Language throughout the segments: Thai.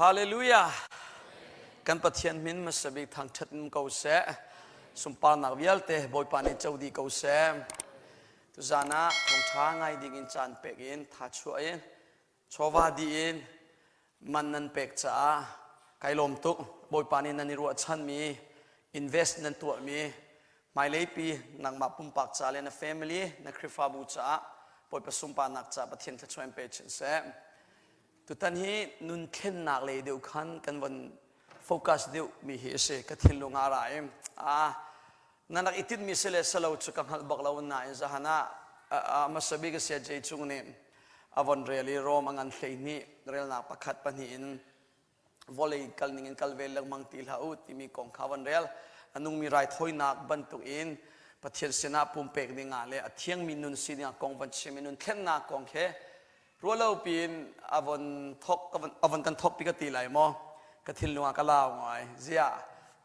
ฮาเลลูยากันปะเทียนมินมาสบิทางชัดมเกาเสสุมปานักวิลเตบอยปานิเจ้าดีเกาเสตุจานะของช้างไงดิ่งจานเป็กอินทัดช่วยชวาดีอินมันนันเป็กจ้าไกลลมตุบอยปานินันนิรัวชันมีอินเวสต์นันตัวมีไม่เลยปีนักมาปุ่มปักจ้าเลนแฟมิลี่นักคริฟาบูจ้าบอยประสุมปานักจ้าปะเทียนทัดช่วยเป็กเชนเสตุตันฮีนุนเข็นนักเลยเดียวขันกันวันโฟกัสเดียวมีเหตุกทินลงอะไรนั่นนักอิติดมีเสลสลาวชุกังหัลบักลาวนนายจะหน้ามาสบิกเสียใจจุงเนี่ยอวันเรียลีโรมังอันเลยนี่เรียลนักประคัดปนินวอลเลย์กัลนิงกัลเวลลังมังติลาอุติมีกองขาวันเรียลอันนุ่งมีไรถอยนักบรรทุกอินปะเทียนเสนาปุ่มเป็กดิ่งอะไรเที่ยงมีนุนสีเนี่ยกองวันเชมินุนเข็นนักกองแค่รัวเล่าปีนอวันทกอวันกันทกปีกติไหลมอกทินลงกะลาวไงเสีย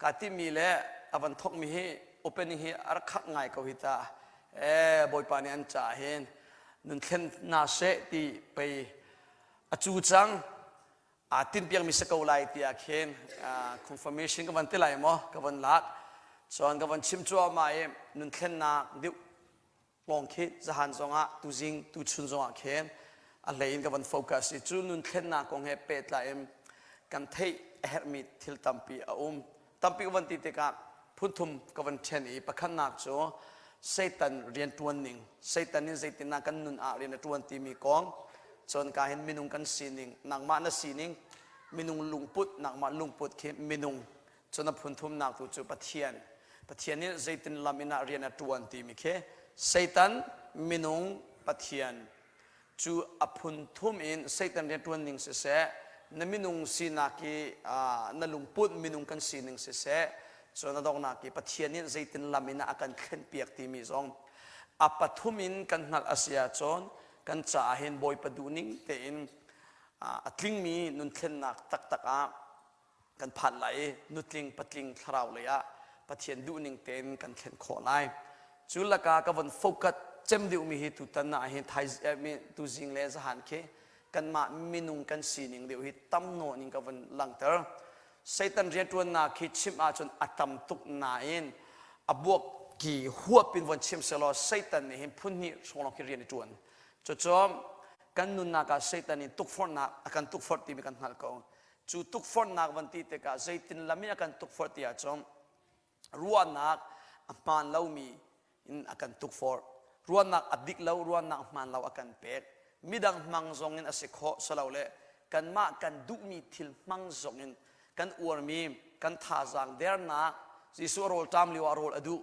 กาติมีเละอวันทกมีให้โอเปนิ่งให้อารักไงเขาหิตาบอยปานีอันจ่าเห็นนุนเข็นนาเสตีไปจูจังตินเปียงมีสกาวไลตีอาเข็นconfirmation กับวันที่ไหลมอกับวันลักส่วนกับวันชิมจัวมานุนเข็นนาดิวลองคิดจะหันสงะตูจิงตูชุนสงะเข็นอะไรอินกับวันโฟกัสจูนุนเข็นนากองเฮเป็ดไลกันเทเฮมิทิลตัมปีตัมปีวันที่เตกะพุทธุมกับวันเชนีประคันนักโจเซตันเรียนตัวหนึ่งเซตันนี่เซตินากันนุนเรียนตัวที่มีกองจนการเห็นมินุงกันสีนิงนักมาณสีนิงมินุงลุงพุทนักมาลุงพุทเข้มินุงจนพุทธุมนักตัวจูปะเทียนนี่เซตินลามินาเรียนตัวที่มีเข้เซตันมินุงปะเทียนจูอพุนทุมอินเซตันเรียนตัวหนึ่งเสนมินุงสีนักีนลุงพุทมินุงกันสีหนึ่งเสส่วนนักนักปะเทียนนี่ใจตินลามินาอาการเข็นเปียกที่มีซองอปัทุมินกันนักอาเซียจนกันจ่าเห็นบอยประดูนิ่งเต็นอัตลิงมีนุนเข็นนักตักกันผ่านไหลนุตลิงปัตลิงคราวเลยปะเทียนดูนิ่งเต็นกันเข็นขอไล่จุลกากวันโฟกัสเจมดิวมีเหตุตันนาเห็นไทยมีตุจิงเลสหันเคกันมามินุงกันสีนิ่งเดียวหิตั้มโนนิ่งกับวันหลังเตอร์เซตันเรียนตัวนาคิดชิมอาจนอัตมตุกนาอินอบวกกี่หัวเป็นวันชิมเสลอเซตันนี่เห็นพุ่นนี่ส่งเราคิดเรียนตัวจอมกันนุนนากาเซตันนี่ตุกฟอนนักอาการตุกฟอร์ตีมีกันหันกองจูตุกฟอนนักวันที่เตกาเซตินลามิอาการตุกฟอร์ตีอาจอมรัวนักอัปานเล่ามีอินอาการตุกฟอร์รัวนักอดิกเล่ารัวนักอัปานเล่าอาการเป็ดมิดังมังซงอินอาศัยข้อสลาวเล่กันมากันดุมีทิลมังซงอินกันอวดมีกันท่าจางเดร์นักจิสุโรลตามลิวารอลอดู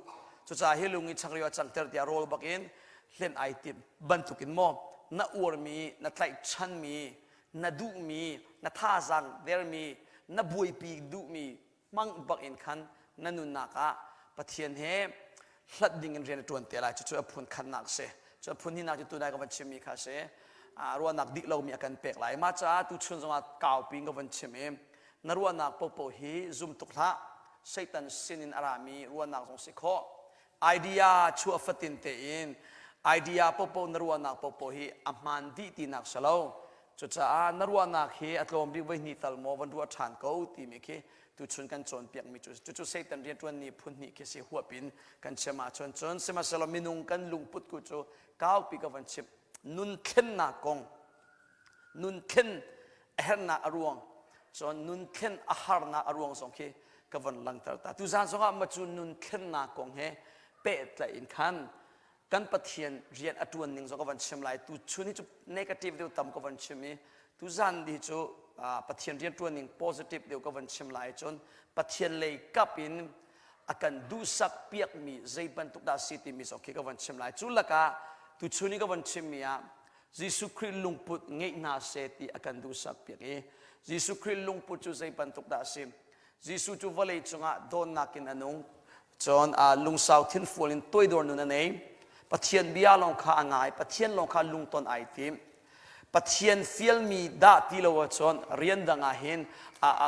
จุดจ่าฮิลุงิชังริวจังเตอร์ที่อารอลบักอินเล่นไอติมบรรทุกินโมนัอวดมีนัไตชันมีนัดูมีนัท่าจางเดร์มีนับวยปีดูมีมังบักอินขันนันุนนักะปะเทียนเฮหลัดดิ่งเรียนตัวเตะไรจุดจุดพูนขันนักเสจุดพูนที่นักจุดตัวได้กับวันชิมีข้าเสรัวนักดิเรามีอาการเปกไหลมาจ้าตุชุนสมาเก่าปีกับวันชิมีนรัวนักปปฮีซุมตุกละเซตันสินินอารามีรัวนักสงสิโคไอเดียชัวฟัตินเตอินไอเดียปปนรัวนักปปฮีอัมมันดีตีนักสลาวจุดจ้านรัวนักเฮอัตโลมริวินิตัลโมวันรัวชานกูตีมีเคตุชุนกันจนเปียกมีจุดเซตันเรียนตัวนี้พุ่นนี้เคสิหัวปินกันเชมาจนเสมาสลามินุงกันลุงพุทธกุจูก้าวปีกับวันชิมนุนเข็นนักกงนุนเข็นเฮรนักอรวงส่วนนุนเข็นอาหารนาอรวงสองเคกับวันหลังตาตุจานสองมาจูนุนเข็นนากงเฮเป็ดละอินขันกันปะเทียนเรียนอัตวันหนึ่งสองกับวันเชื่อมไหลตุชุนี่จุเนกาทีฟเดียวต่ำกับวันเชื่อมีตุจานดีจูปะเทียนเรียนตัวหนึ่งโพซิทีฟเดียวกับวันเชื่อมไหลจนปะเทียนเลยกับอินอาการดูสักเปียกมีใจบรรทุกดาสิติมีสองเคกับวันเชื่อมไหลจุลกาตุชุนี่กับวันเชื่อมียิสุคริสลุงพุทธเงยนาเสติอาการดูสักเปียกยิสุคริสลุงพุทธจูใจบรรทุกดาสิมยิสุจูวะเลยจงโดนนักินอนุจนลุงสาวทิ้งฟูลินตัวโดนนั่นเองปะเทียนบิอาลงข้าง่ายปะเทียนลงข้าลุงต้นไอติมปะเทียนฟิลมีดาติโลวจนเรียนดังอาหิน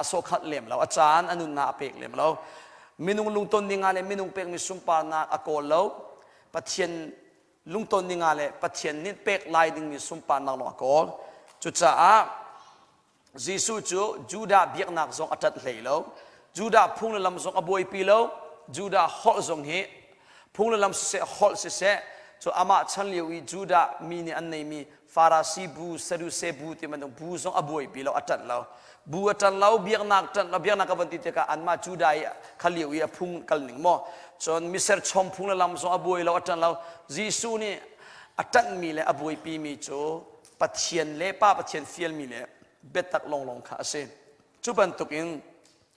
โซขัดเล่มเราอาจารย์อนุนาเปกเล่มเรามินุงลุงต้นนิงาเลมินุงเปกมีสุมปานาอโกลเราปะเทียนลุงต้นนิงาเลปะเทียนนิดเปกลายดึงมีสุมปานาลอโกลจุดจ้า Jesuh chu Judah biak nak zong atat hlei lo Judah phung lam zong aboi pi lo Judah hol zong hi phung lam se hol se so ama chan liwi Judah mi ni an nei mi Farasi bu Sadduce bu ti man bu zong aboi pi lo atat lo bu atat lo biak nak ka vanti te ka an ma Judah khaliwi a phung kal ning mo chon miser chom phung lam zong aboi lo atat lo Jesuh ni atat mi le aboi pi mi chu pathian le pa pathian fiel mi le betak long kha se chuban tukin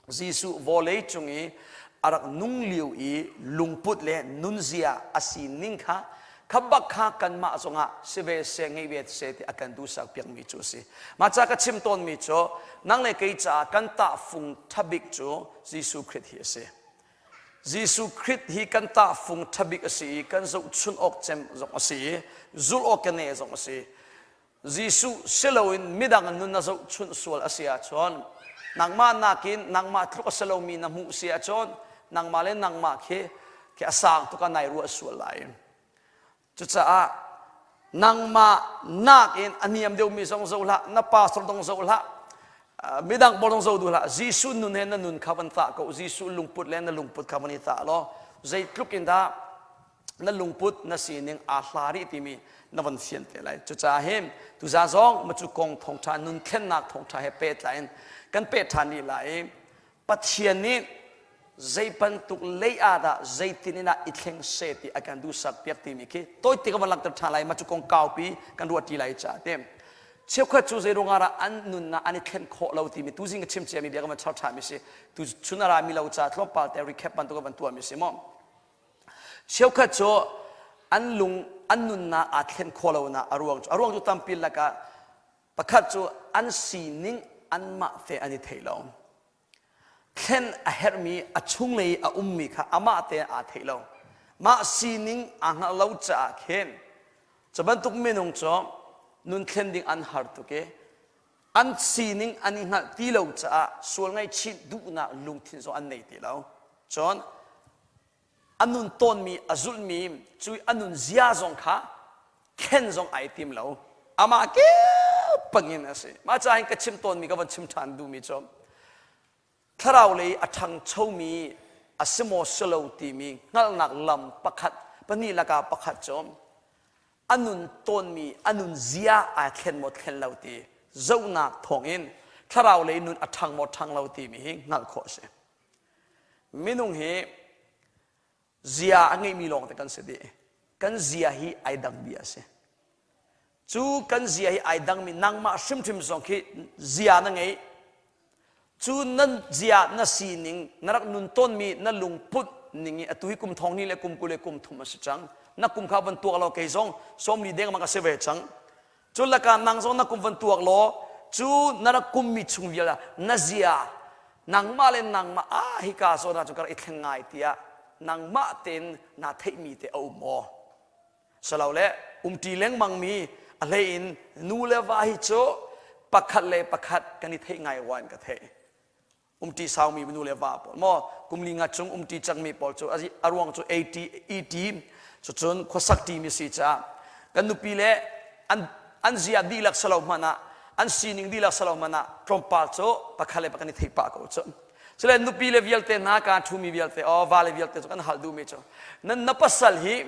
Jesuh volei chungi arak nung liu I lungput le nunzia asi ningkha khabak kha kanma zonga sive se ngei vet se ti akan du sak piang mi chu si ma cha ka chim ton mi cho nang le kei cha kan ta phung thabik chu Jesuh Christ hi se Jesuh Christ hi kan ta phung thabik asi kan zo chun ok chem zong asi zul ok ne zong asi Jesuh seloin midang nun na zo chun sual asia chon nangma nakin nangma thluk selo mi na mu sia chon nangma le nangma ke asang to ka nai ru sual lai chu cha a nangma nakin aniam deu mi zong zo la na pastor dong zo la midang bol dong zo du la Jesuh nun hen na nun khaban ta ko Jesuh lungput le na lungput khabani ta lo zai tlukin da na lungput na sining a hlari ti mi na van fian te lai chu cha hem tu za zong ma chu kong thong tha nun khen nak thong tha he pet lain kan pet tha ni lai pathian ni zai pan tuk lei ada zai tinina ithleng se ti akan du sak piak ti mi ki toy ti ka ban lak tar tha lai ma chu kong kau pi kan ru ti lai cha tem cheu kha chu zai rongara an nun na ani khen kho lo ti mi tu jing chim che mi dia ka ma chau tha mi se tu chunara mi lo cha thlom pal te recap ban to ka ban tu mi se mo cheu kha chu an nun na athen kholo na aruang chu tampil laka pakhat chu an si ning an ma te ani theilo khen a hermi a chunglei a ummi kha ama te a theilo ma si ning a nga lo cha khen chaban tuk menung cho nun khen ding an har tu ke an si ning ani nga ti lo cha sual ngai chi du na lung thin so an nei ti lo chon anun ton mi azul mi chui anun zia zong kha khen zong ai tim lo ama ke pangin ase ma cha hin ka chim ton mi ka van chim than du mi chom tharau le athang chou mi asimo selo ti mi ngal nak lam pakhat pani laka pakhat chom anun ton mi anun zia a khen mo khen lo ti zo nak thong in tharau le nun athang mo thang lo ti mi ngal kho se minung he zia angai mi long te kan se de kan zia hi ai dang bia se chu kan zia hi ai dang mi nang ma sim thim zong ki zia na ngai chu nan zia na si ning narak nun ton mi na lung put ningi atui kum thong ni le kum kule kum thum se chang na kum kha ban tuak lo ke zong som ni deng ma ka se ve chang chu la ka nang zong na kum ban tuak lo chu narak kum mi chung via na zia nang ma le nang ma a hi ka so na chu kar i thengai tia nang ma ten na thei mi te au mo salau le ti leng mang mi a le in nu le va hi cho pakhat le pakhat kani thei ngai wan ka the ti sau mi nu le va pol mo kumli nga chung ti chang mi pol cho aji arwang cho 80 cho chon khosak ti mi si cha kan nu pi le an zia di lak salau mana an sining di lak salau mana from pal cho pakhat le pakani thei pa ko cho sele nu pi le vialte na ka thu mi vialte o vale vialte so kan hal du me cho nan napasal hi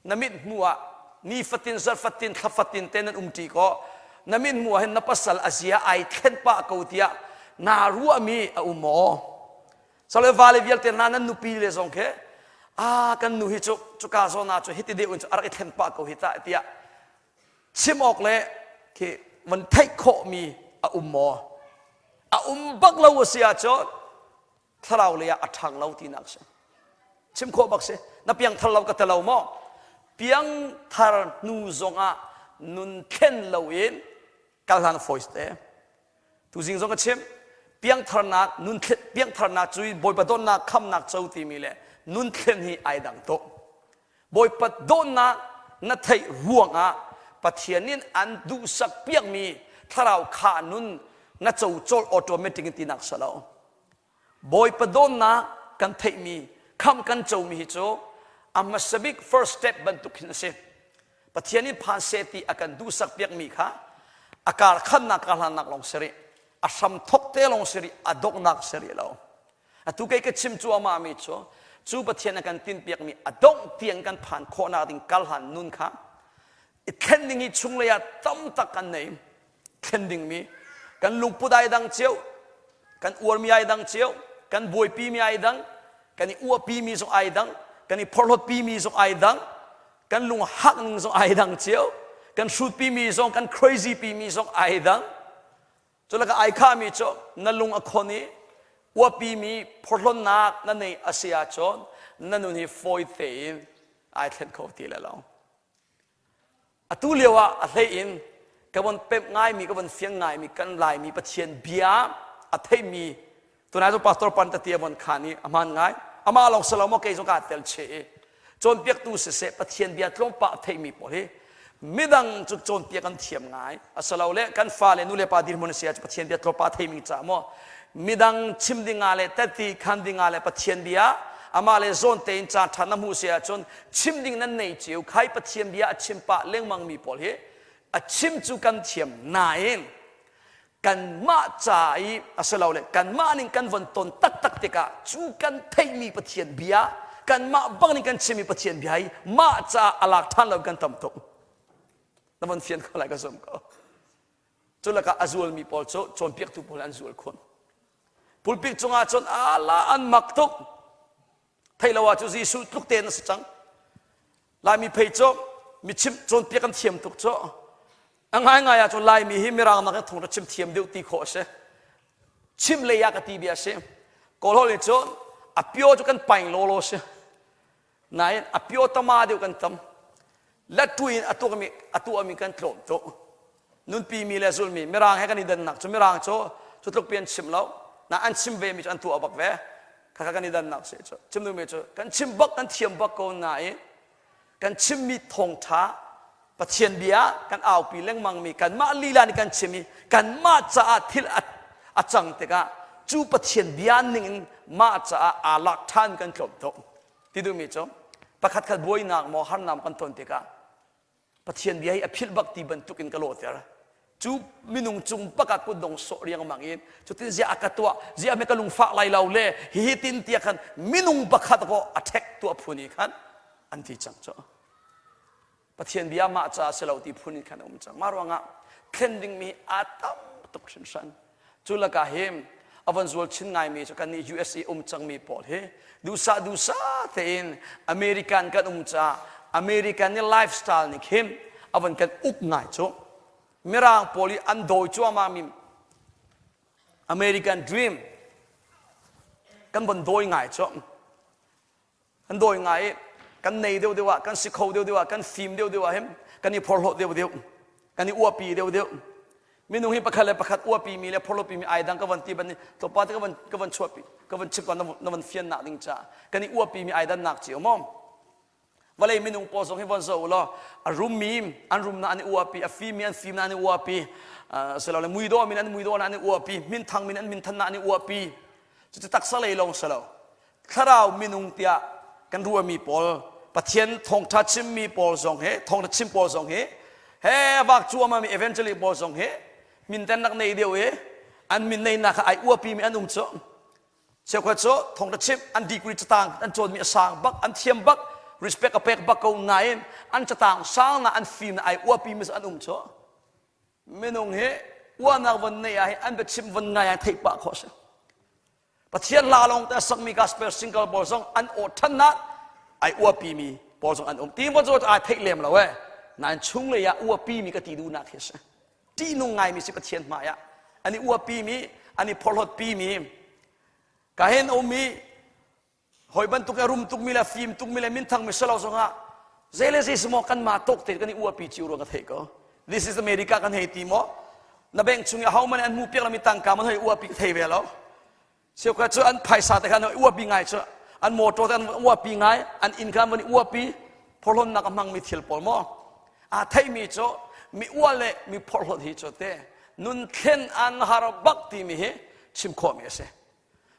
namit muwa ni fatin zar fatin khafatin ten ti ko namit muwa hen napasal asia ai khen pa ko tia na ruwa mi a umo sele vale vialte na nan nu pi le zong ke a kan nu hi chu ka so na chu hiti de un chu ar khen pa ko hita tia chimok le ke van thai kho mi a umo a bak lo sia cho tharau le a thang lo ti nak se chim kho bak se na piang thar lo ka ta lo mo piang thar nu zonga nun khen lo in kal han voice te tu jing zong ka chim piang thar na nun khet piang thar na chui boy pa don na kham nak chau ti mi le nun khen hi ai dang to boy pa don na thai ruanga pathianin an du sak piang mi tharau kha nun na chau chol automatic ti nak salo boy padon na kan thei mi kham kan chau mi cho amma sabik first step ban tu khin se pathiani phan se ti akan du sak piak mi kha akar khan na kal han nak long seri a sam thok te long seri adok nak seri lo atu kai ka chim chu ama mi cho chu pathian kan tin piak mi adong tiang kan phan kho na ding kal han nun kha it khending hi chung le ya tam tak kan nei khending mi kan lung pudai dang chiu kan ur mi ai dang chiu kan boi pi mi ai dang kan i u pi mi so ai dang kan i porlot pi mi so ai dang kan lung hak ning so ai dang chiu kan shoot pi mi so kan crazy pi mi so ai dang cho la ka ai kha mi cho na lung a khoni u pi mi porlot nak na nei asia chon na nu ni foi te ai thlen kho ti la lo atu lewa a hlei in ka bon pep ngai mi ka bon fiang ngai mi kan lai mi pathian bia a thei mi tunai so pastor pan ta tia bon khani aman ngai ama long salamo ke so ka tel che chon piak tu se pathian bia tlom pa thei mi po he midang chu chon piak kan thiam ngai asalo le kan fa le nu le pa dir mon sia pathian bia tlom pa thei mi cha mo midang chim dinga le tati khan dinga le pathian bia ama le zon te in cha thana mu sia chon chim ding nan nei chiu khai pathian bia chim pa leng mang mi pol he a chim chu kan thiam nain kan ma chai asalo le kan ma ning kan von ton tak tak te ka chu kan thei mi pathian bia kan ma bang ning kan chim mi pathian bia hi ma cha alak than lo kan tam to na von fian ko la ka som ko chu la ka azul mi pol cho chon piak tu pol an zul khon pulpik chunga chon ala an maktuk thailawa chu Jesuh tluk ten sa chang lai mi phei cho mi chim chon piak kan thiam tuk cho angai ngai ya cho lai mi hi mirang na ka thong ra chim thiam deu ti kho se chim le ya ka ti bia se ko lo le cho a pyo chu kan pain lo se nai a pyo tama deu kan tam la tuin atu ami kan tlom to nun pi mi le zul mi mirang he kan idan nak chu mirang cho chu tluk pian chim lo na an chim ve mi an tu abak ve kha kan idan nak se cho chim nu me cho kan chim bak kan thiam bak ko nai kan chim mi thong tha pathian bia kan au pi leng mang mi kan ma lila ni kan chim mi kan ma cha thil a chang te ka chu pathian bia ning ma cha a lak than kan klop to ti du mi cho pakhat khat boi nak mo har nam kan ton te ka pathian bia a phil bak ti ban tukin ka lo ter chu minung chung paka ku dong so riang mangin chu tin zia akatwa zia me kalung fa lai lau le hi tin tia khan minung pakhat ko attack tu phuni khan an ti chang cho pathian bia ma cha selo ti phuni khan chang marwanga cleansing mi atam tuk shin san chu la ka hem avan zol chin ngai mi cho kan ni USA chang mi pol he dusa te in American kan cha American ni lifestyle ni hem avan kan uk ngai cho mirang poli andoi chu ama mi American dream kan bon doi ngai cho kan doi ngai kan nei deu dewa kan sikho deu dewa kan film deu dewa hem kan ni phorlo deu kan ni uapi deu minung hi pakhat uapi mi le phorlo pi mi ai dang ka van ti ban ni to pa ka van chopi ka van chip kan na van fian na ding cha kan ni uapi mi ai dan nak chi mom walai minung po song hi van zo lo a room mi an room na ani uapi a film an film na ani uapi selo le muido min an muido na ani uapi min thang min an min than na ani uapi chu tak sa le long selo kharau minung tia kan ruwa mi pol pathian thong tha chim mi pol zong he thong tha chim pol zong he he bak chu ma mi eventually pol zong he min tan nak nei deu he an min nei na kha ai uapi mi an cho se kha cho thong tha chim an degree chatang an chon mi sang bak an thiam bak respect a pek bak ko ngai an chatang sang na an film na ai uapi mi an cho menong he wa na van nei ai an be chim van ngai thei pa kho se pathian la long ta sak mi gospel single bol song an o than na ai uapi mi bol song an ti mo zo ai thei lem la we nan chung le ya uapi mi ka ti du na khes ti nu ngai mi si pathian ma ya ani uapi mi ani pholot pi mi ka hen o mi hoi ban tu ka rum tuk mi la film tuk mi la min thang mi salo songa zele se smo kan ma tok te kan uapi chi ro ka thei ko this is America kan hei ti mo na beng chung ya how man an mu pek la mi tang ka man hoi uapi thei ve lo siêu khá cho anh phải sát cái này uapi ngay cho anh mua cho anh uapi ngay anh income vẫn uapi polon nak mang mi thiel pol mo à thấy mi cho mi uale mi polon hi cho te nun khen an har bakti mi he chim kho mi se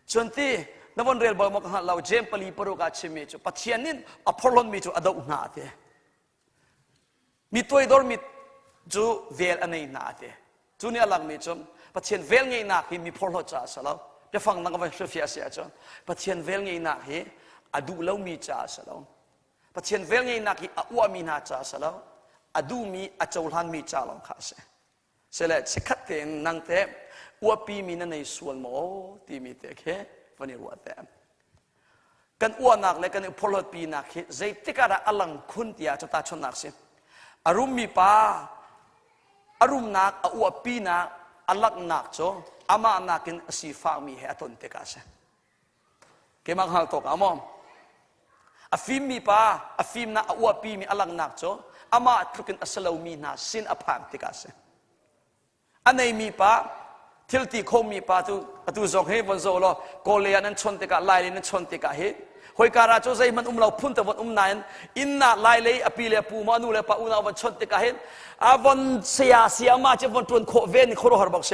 chonti na von rel bol mo ka lau jem pali paro ka chim mi cho pathianin a polon mi cho ado na te mi toy dor mi chu vel anei na te chu ni alang mi chom ปัจเจียนเวลไงนักที่มีพลจ่าสลาวจะฟังนักวันเสียเสียจนปัจเจียนเวลไงนักที่อดูเล่ามีจ่าสลาวปัจเจียนเวลไงนักที่อวมีนาจ่าสลาวอดูมีอเจ้าหลานมีจ่าลองข้าเสเสร็จสิขัดเต็นนังเตะอวปีมีนั่นในส่วนโมที่มีเตะแค่วันนี้วัดเตะกันอวนักเลยกันพลปีนักที่ใจติการะอลังคุณที่อาจจะตาชนนักสิอารมณ์มีป้าอารมณ์นักอวปีนักอลักนักโจอามานักินสีฟ้ามีเหตุนเตกัสเกี่ยมังหัลตกอามอมอฟิมมีป้าอฟิมนักอวปีมีอลักนักโจอามาทุกินอัสลามีนาสินอภามเตกัสอันไหนมีป้าทิลตีคมมีป้าตุจงเฮวันโซโลโกเลียนั้นชนเตกะไลลีนั้นชนเตกะเฮหอยการาโจใจมันเราพุ่นแต่วันนายอินนาไลเลยอปีเลปูมานูเลปะอุนาวันชนเตกะเฮวันเสียมาจะวันตวนโคเวนโคโรฮาร์บักเซ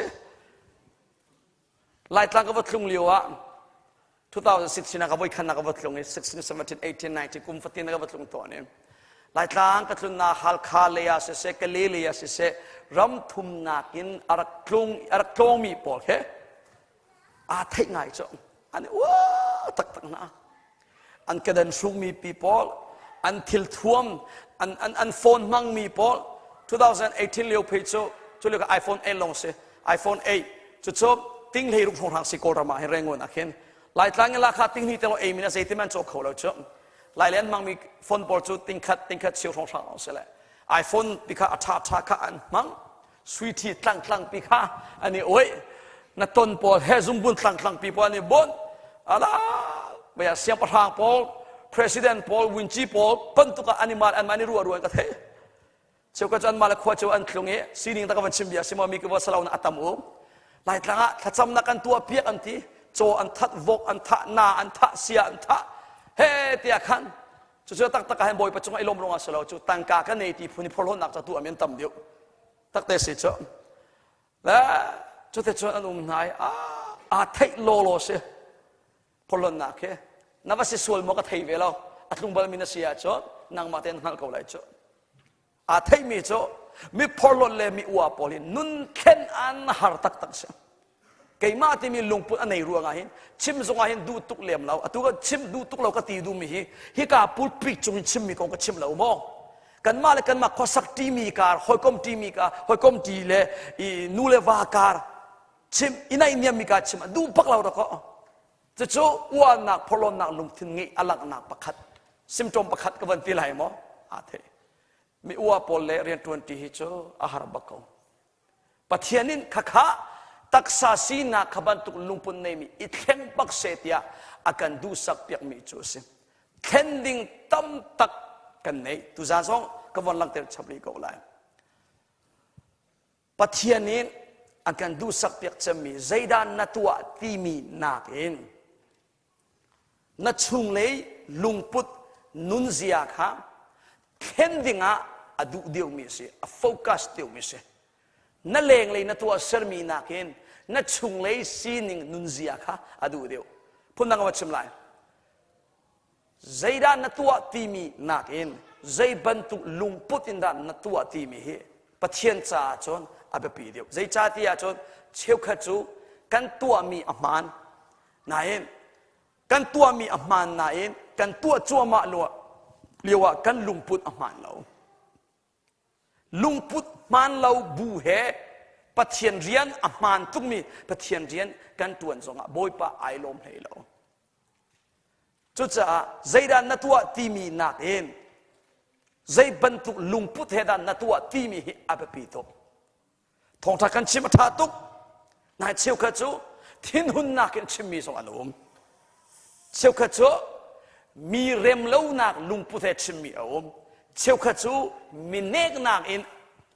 ไล่ตั้งกับวัดลุงเลียวะ2016นักวัยขันนักวัดลุง16 17 18 19กุมฟัตินักวัดลุงตัวนี้ไล่ตั้งกับลุงนาฮัลคาเลียเสกเลเลียเสรำทุมนักินอารักลงมีปอลเฮอาเทงไงจ้ะอันนี้ว้าตักนะอันกระดันสูงมีปีปอลอันทิลท่วมอันโฟนมังมีปอล2018เลี้ยวเพจจุดเรียกไอโฟน8ลงเสียไอโฟน8จุดจบติ้งเลยรูปทางสิโกรามาให้แรงวันนักเห็นหลายครั้งราคาติ้งนี่แต่เราเองมีนะเซติมันโจกเขาแล้วจ้ะหลายเล่นมังมีโฟนบอลจุดติ้งคัดเชียวทางเราเสียเลยไอโฟนปีค่าอัฐาอันมังสวีทีตั้งปีค่าอันนี้โอ้ยนักต้นปอลเฮซุมบุนตั้งปีปอลนี่บนอะไรเบียเสียงประธานปอล president ปอลวินจีปอลปั้นตุกอันนี้มาอันมันนี่รัวกันเถอะเจ้าก็จะอันมาละขวดเจ้าอันคลงเงี้ยสิ่งนี้ตั้งวันชิมเบียสิมามีกับว่าสลาวน์อัตมุหลายครั้งถ้าจำนักอันตัวเพียกอันที่โจอันทัดวกอันทัดนาอันทัดเสียอันทัดเฮ้เตียขันจู่ๆตักให้บ่อยปัจจุบันไอ้ลมลงอาสลาวจู่ตั้งกากันในที่พูนิพลนักจะตัวเมียนต่ำเดียวตักเตสิจ้ะและจู่แต่จู่อันนายเทคโลโลเสียพลนักเฮ้นับว่าสิส่วนมก็เทเวลาอัตลุงบาลมินาเสียจ้ะนางมาเต้นหันเขาเลยจ้ะเทมีจ้ะมีพลเลมีอวปอลินุนเข็นอันหาร์ตักเสียเกี่ยมาที่มีลุงปุ่นอันไหนรัวงาหินชิมสงาหินดูตุกเลี่ยมเราตัวก็ชิมดูตุกเราก็ตีดูมีฮิกาปุลปิกจงชิมมีกองก็ชิมเราโม่กันมาเลยกันมาข้อสักทีมีการหอยกลมทีมีการหอยกลมทีเลนูเลวาการชิมอินัยเนี่ยมีการชิมดูพักเราแล้วก็จะโจ้ว่านักพลนักลุงถึงงี้อลักนักประคัดซิมโตมประคัดกับวันที่ไหนมั้งเทมีอวปอลเลเรียนทวนที่ฮิโจอาหารบักเขาปัจเจียนินข้าตักษาสีนักขบันตุกลุงปุ่นเนมีอิเทงปักเสียอาการดูสักเปียกมีโจสิเข็นดิ่งตั้มตักกันเนตุจานสองกวันลังเตอร์ชับลีก็ไลปัจเจียนินอาการดูสักเปียกจะมีใจด้านนัตัวที่มีนักเองนัดชุงเลยลุงปุดนุนเสียข้าเข็นดิ่งอะดูเดียวมีเสียโฟกัสเดียวมีเสียนั่นเลงเลยนัตัวเสร์มีนักเองนัดชุงเลยซีนิงนุนเสียข้าอะดูเดียวพูดนังว่าชิมไลใจด้านนัตัวที่มีนักเองใจบรรทุกลุงปุดอินด้านนัตัวที่มีปัจเจียนจ่าจนอาเบปีเดียวใจจ่าที่อาจนเชี่ยวขจูกันตัวมีอมานนายกันตัวมีอมานนายกันตัวจัวมาลัวเรียกว่ากันลุงพุทธอมานเราลุงพุทธมันเราบูเฮปะเทียนเรียนอมานทุกมีปะเทียนเรียนกันตัวนสงะบอยปะไอลมให้เราจุดจะใจด้านนัตัวที่มีนักเองใจบรรทุกลุงพุทธเฮด้านนัตัวที่มีอาเปปีโตทองทักกันชิมทาตุกนายเชี่ยวขจูทิ้นหุ่นนักกันชิมมีสองอารมณ์เชี่ยวขจูมีเร็มเล่านักลุงพุทธชิมมีอารมณ์เชี่ยวขจูมีเนกนักอิน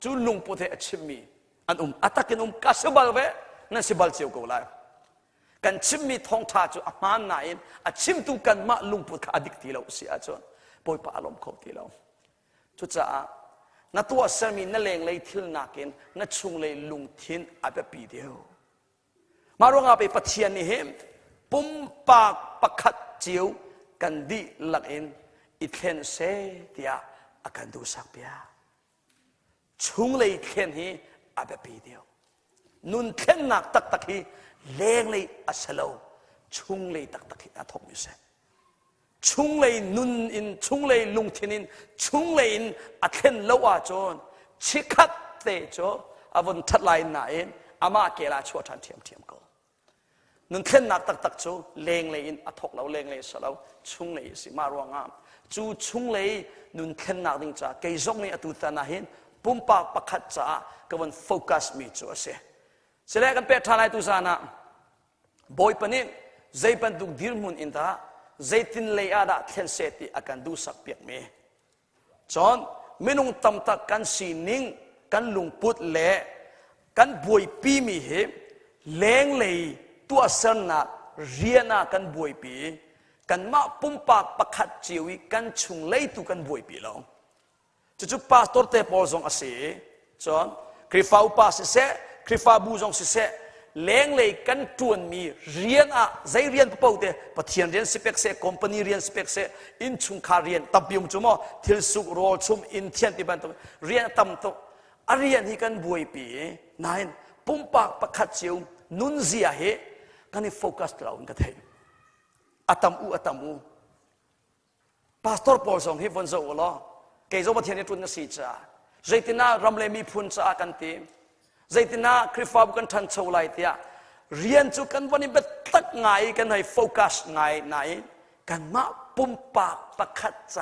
จูลุงพุทธชิมมีอันอัตตะกินกัสบัลเวนั่นสิบัลเชี่ยวกูไลกันชิมมีทองทาจูอามันนายอินอัชิมตุกันมาลุงพุทธอดิกทีเราเสียจนปอยปะอารมณ์เขาทีเราจุดจ้านัตัวสามีนั่นเลงเลยทิลนักเองนัดชุงเลยลุงทินอาเปปีเดียวมาร่วงอาไปปัจเจียนนี่เห็นปุ่มปากประคัดเจียวกันดีหลักเองอิเทนเสียอาการดูสักเปียชุงเลยเทนฮีอาเปปีเดียว นุนเข่นหนักตักตักฮีเลงเลยอัศโลชุงเลยตักตักฮีอาทกมิเสชุงเลยนุนอินชุงเลยลุงทินินชุงเลยอินอัเข่นโลวาจนชิคัดเตโจอวันทัดลายไหนอามาเกลาชัวทันเทียมก็นุนเข่นหนักตักตักโจเลงเลยอินอัทกเราเลงเลยสลาวชุงเลยสิมารวงามจูชุงเลยนุนเข่นหนักดิงจ้าเกยจงเลยอตุตานาหินปุ่มปากประคัดจ้าก็วันโฟกัสมีจัวเสเสร็จกันเป็ดทลายตุสานะบอยปนินใจปันตุกดิรมุนอินทาใจตินเลยอาดาเทนเซติอาการดูสักเปียกเมจอนไม่นุ่งตำตะกันสีนิ่งกันลุงพุดเละกันบวยปีมีเหเลงเลยตัวเสนาเรียนากันบวยปีกันมาปุ่มปากประคัดจิวิกันชุงเลยตุกันบวยปีลงจุดพาสตอร์เตปอลซองอาศัยจอนคริฟาอุปาสิเสคริฟาบูซองสิเสเลงเลยกันจวนมีเรียนใจเรียนปะเปาเตปะเทียนเรียนสเปกเซคอมพานีเรียนสเปกเซอินชุงคาเรียนตับยุมจุมอทิลสุกโรลชุมอินเทียนติบันตุเรียนตัมตุอาเรียนที่กันบวยปีนายปุ่มปากประคัดจิวนุนเสียเหกันนี่โฟกัสเรากันเถอะอัตมูพาสตอร์ปอลซองฮิฟวันโซโอลอเกยโซปะเทียนนี่ตุนนสีจ้าใจติน่ารำเลมีพุนจ้ากันตีใจติน่าคริฟาบุกันทันโชว์ไลเตียเรียนจุกันวันนี้เป็นตักไงกันให้โฟกัสไงไหนกันมาปุ่มปากประคัดใจ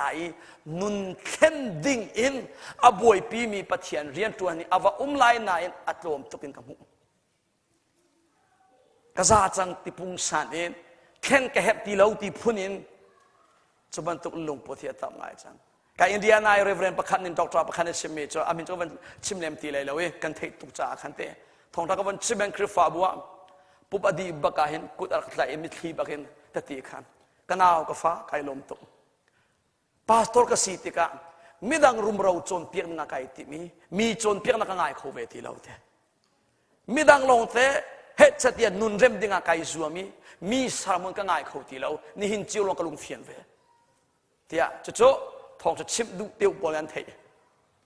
นุนเข่นดิ่งอินอบวยปีมีปะเทียนเรียนตัวนี้อาวาไลไหนอัตโลมตุกินกับหูกษัตริย์จังติพุงสันอินเข่นกะเฮบตีเหลาตีพุนินจุบันตุกลงปวดเทียตับไงจังการอินเดียนายเรเวรนประคันนินดอกตราประคันนิชิมเมจอามินจวันชิมเลมตีเลยแล้วกันเทตุกจ่าขันเตทองตะกันชิมเบนคริฟาบัวปุบอดีบักหินกุดอักไลมิทีบักหินตะตีขันกันเอากฟ้าไกลมตุพาสตอร์กสีติกะมิดังรุมเราโจนเปียกนักไอติมีโจนเปียกนักง่ายเขาเวทีเราเตมิดังลงเตเฮตเตียนุนเร็มดิงไกซัวมีสารมันก็ง่ายเขาทีเรานี่หินจิวลงกระลุงเฟียนเวเตียจุทองจะชิมดูเตียวบอลอันเท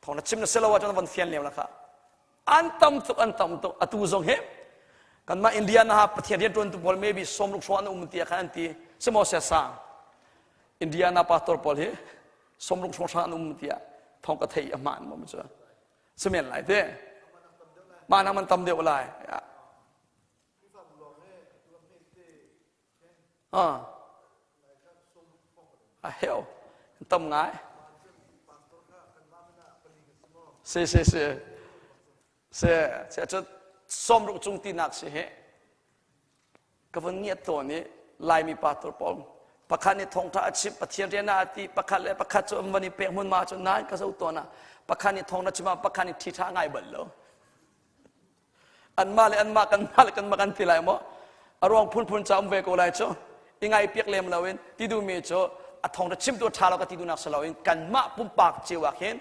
ทองจะชิมนั่นเสลว่าจนวันเฟียนเลี้ยวนะครับอันตั้มตุอตูซงเฮกันมาอินเดียนะฮะประเทศเรียนตัวตุบอลเมบีสมลูกชวนมุติอาคันตีสมอเสียสางอินเดียนะปาตอร์บอลเฮสมลูกชวนมุติอาทองกระเทียมมันมั่งจ้ะสมัยไหนเด้มานั่งมันตั้มเดียวไรเฮลตั้มง่ายเสจะสมรุกจุงตีนักสิเหก็วันนี้ตัวนี้ลายมีปาตรปอมประคันนี้ทงท่าชิบปะเทียนเรียนาตีประคันเลยประคันจนวันนี้เปย์มุนมาจนนานก็สู้ตัวน่ะประคันนี้ทงนัชมาประคันนี้ทิศง่ายเบิดแล้วอันมาเลยอันมากันทีไรมั้งอารมณ์พุ่นจำเวกอะไรจ้ะยังไงเปียกเลี้ยมเราเองที่ดูมีจ้ะทองจะชิมตัวทาเราก็ที่ดูนักสลาวเองกันมาปุ่มปากเจียวเห็น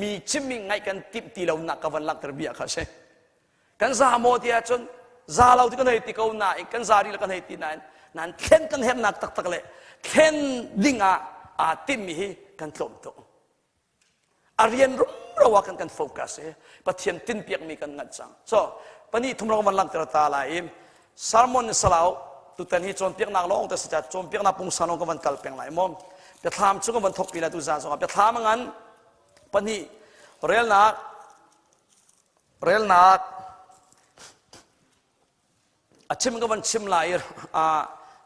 มีชิมมิ่งไงกันติบตีเราหนักกับวันหลักตระเบียเขาใช่กันซาโมที่จนซาเราที่กันให้ตีเขาหน้ากันซาดีเรากันให้ตีนั้นเข็นกันเห็นหนักตักเลยเข็นดิ่งติมมีกันตลมโตเรียนรู้เราว่ากันโฟกัสปะเทียนตินเปียกมีกันงัดจังปนี้ทุ่มเราวันหลังตระตาลายสารมอนสลาวตุตันฮีจนเปียกนักร้องแต่สัจจนเปียกนักปุงสานงกับวันกัลเปียงไหลมอมจะทำชุกกับวันทบปีละตุจานสองจะทำงั้นปนี้เรียลนักชิมกับวันชิมไหล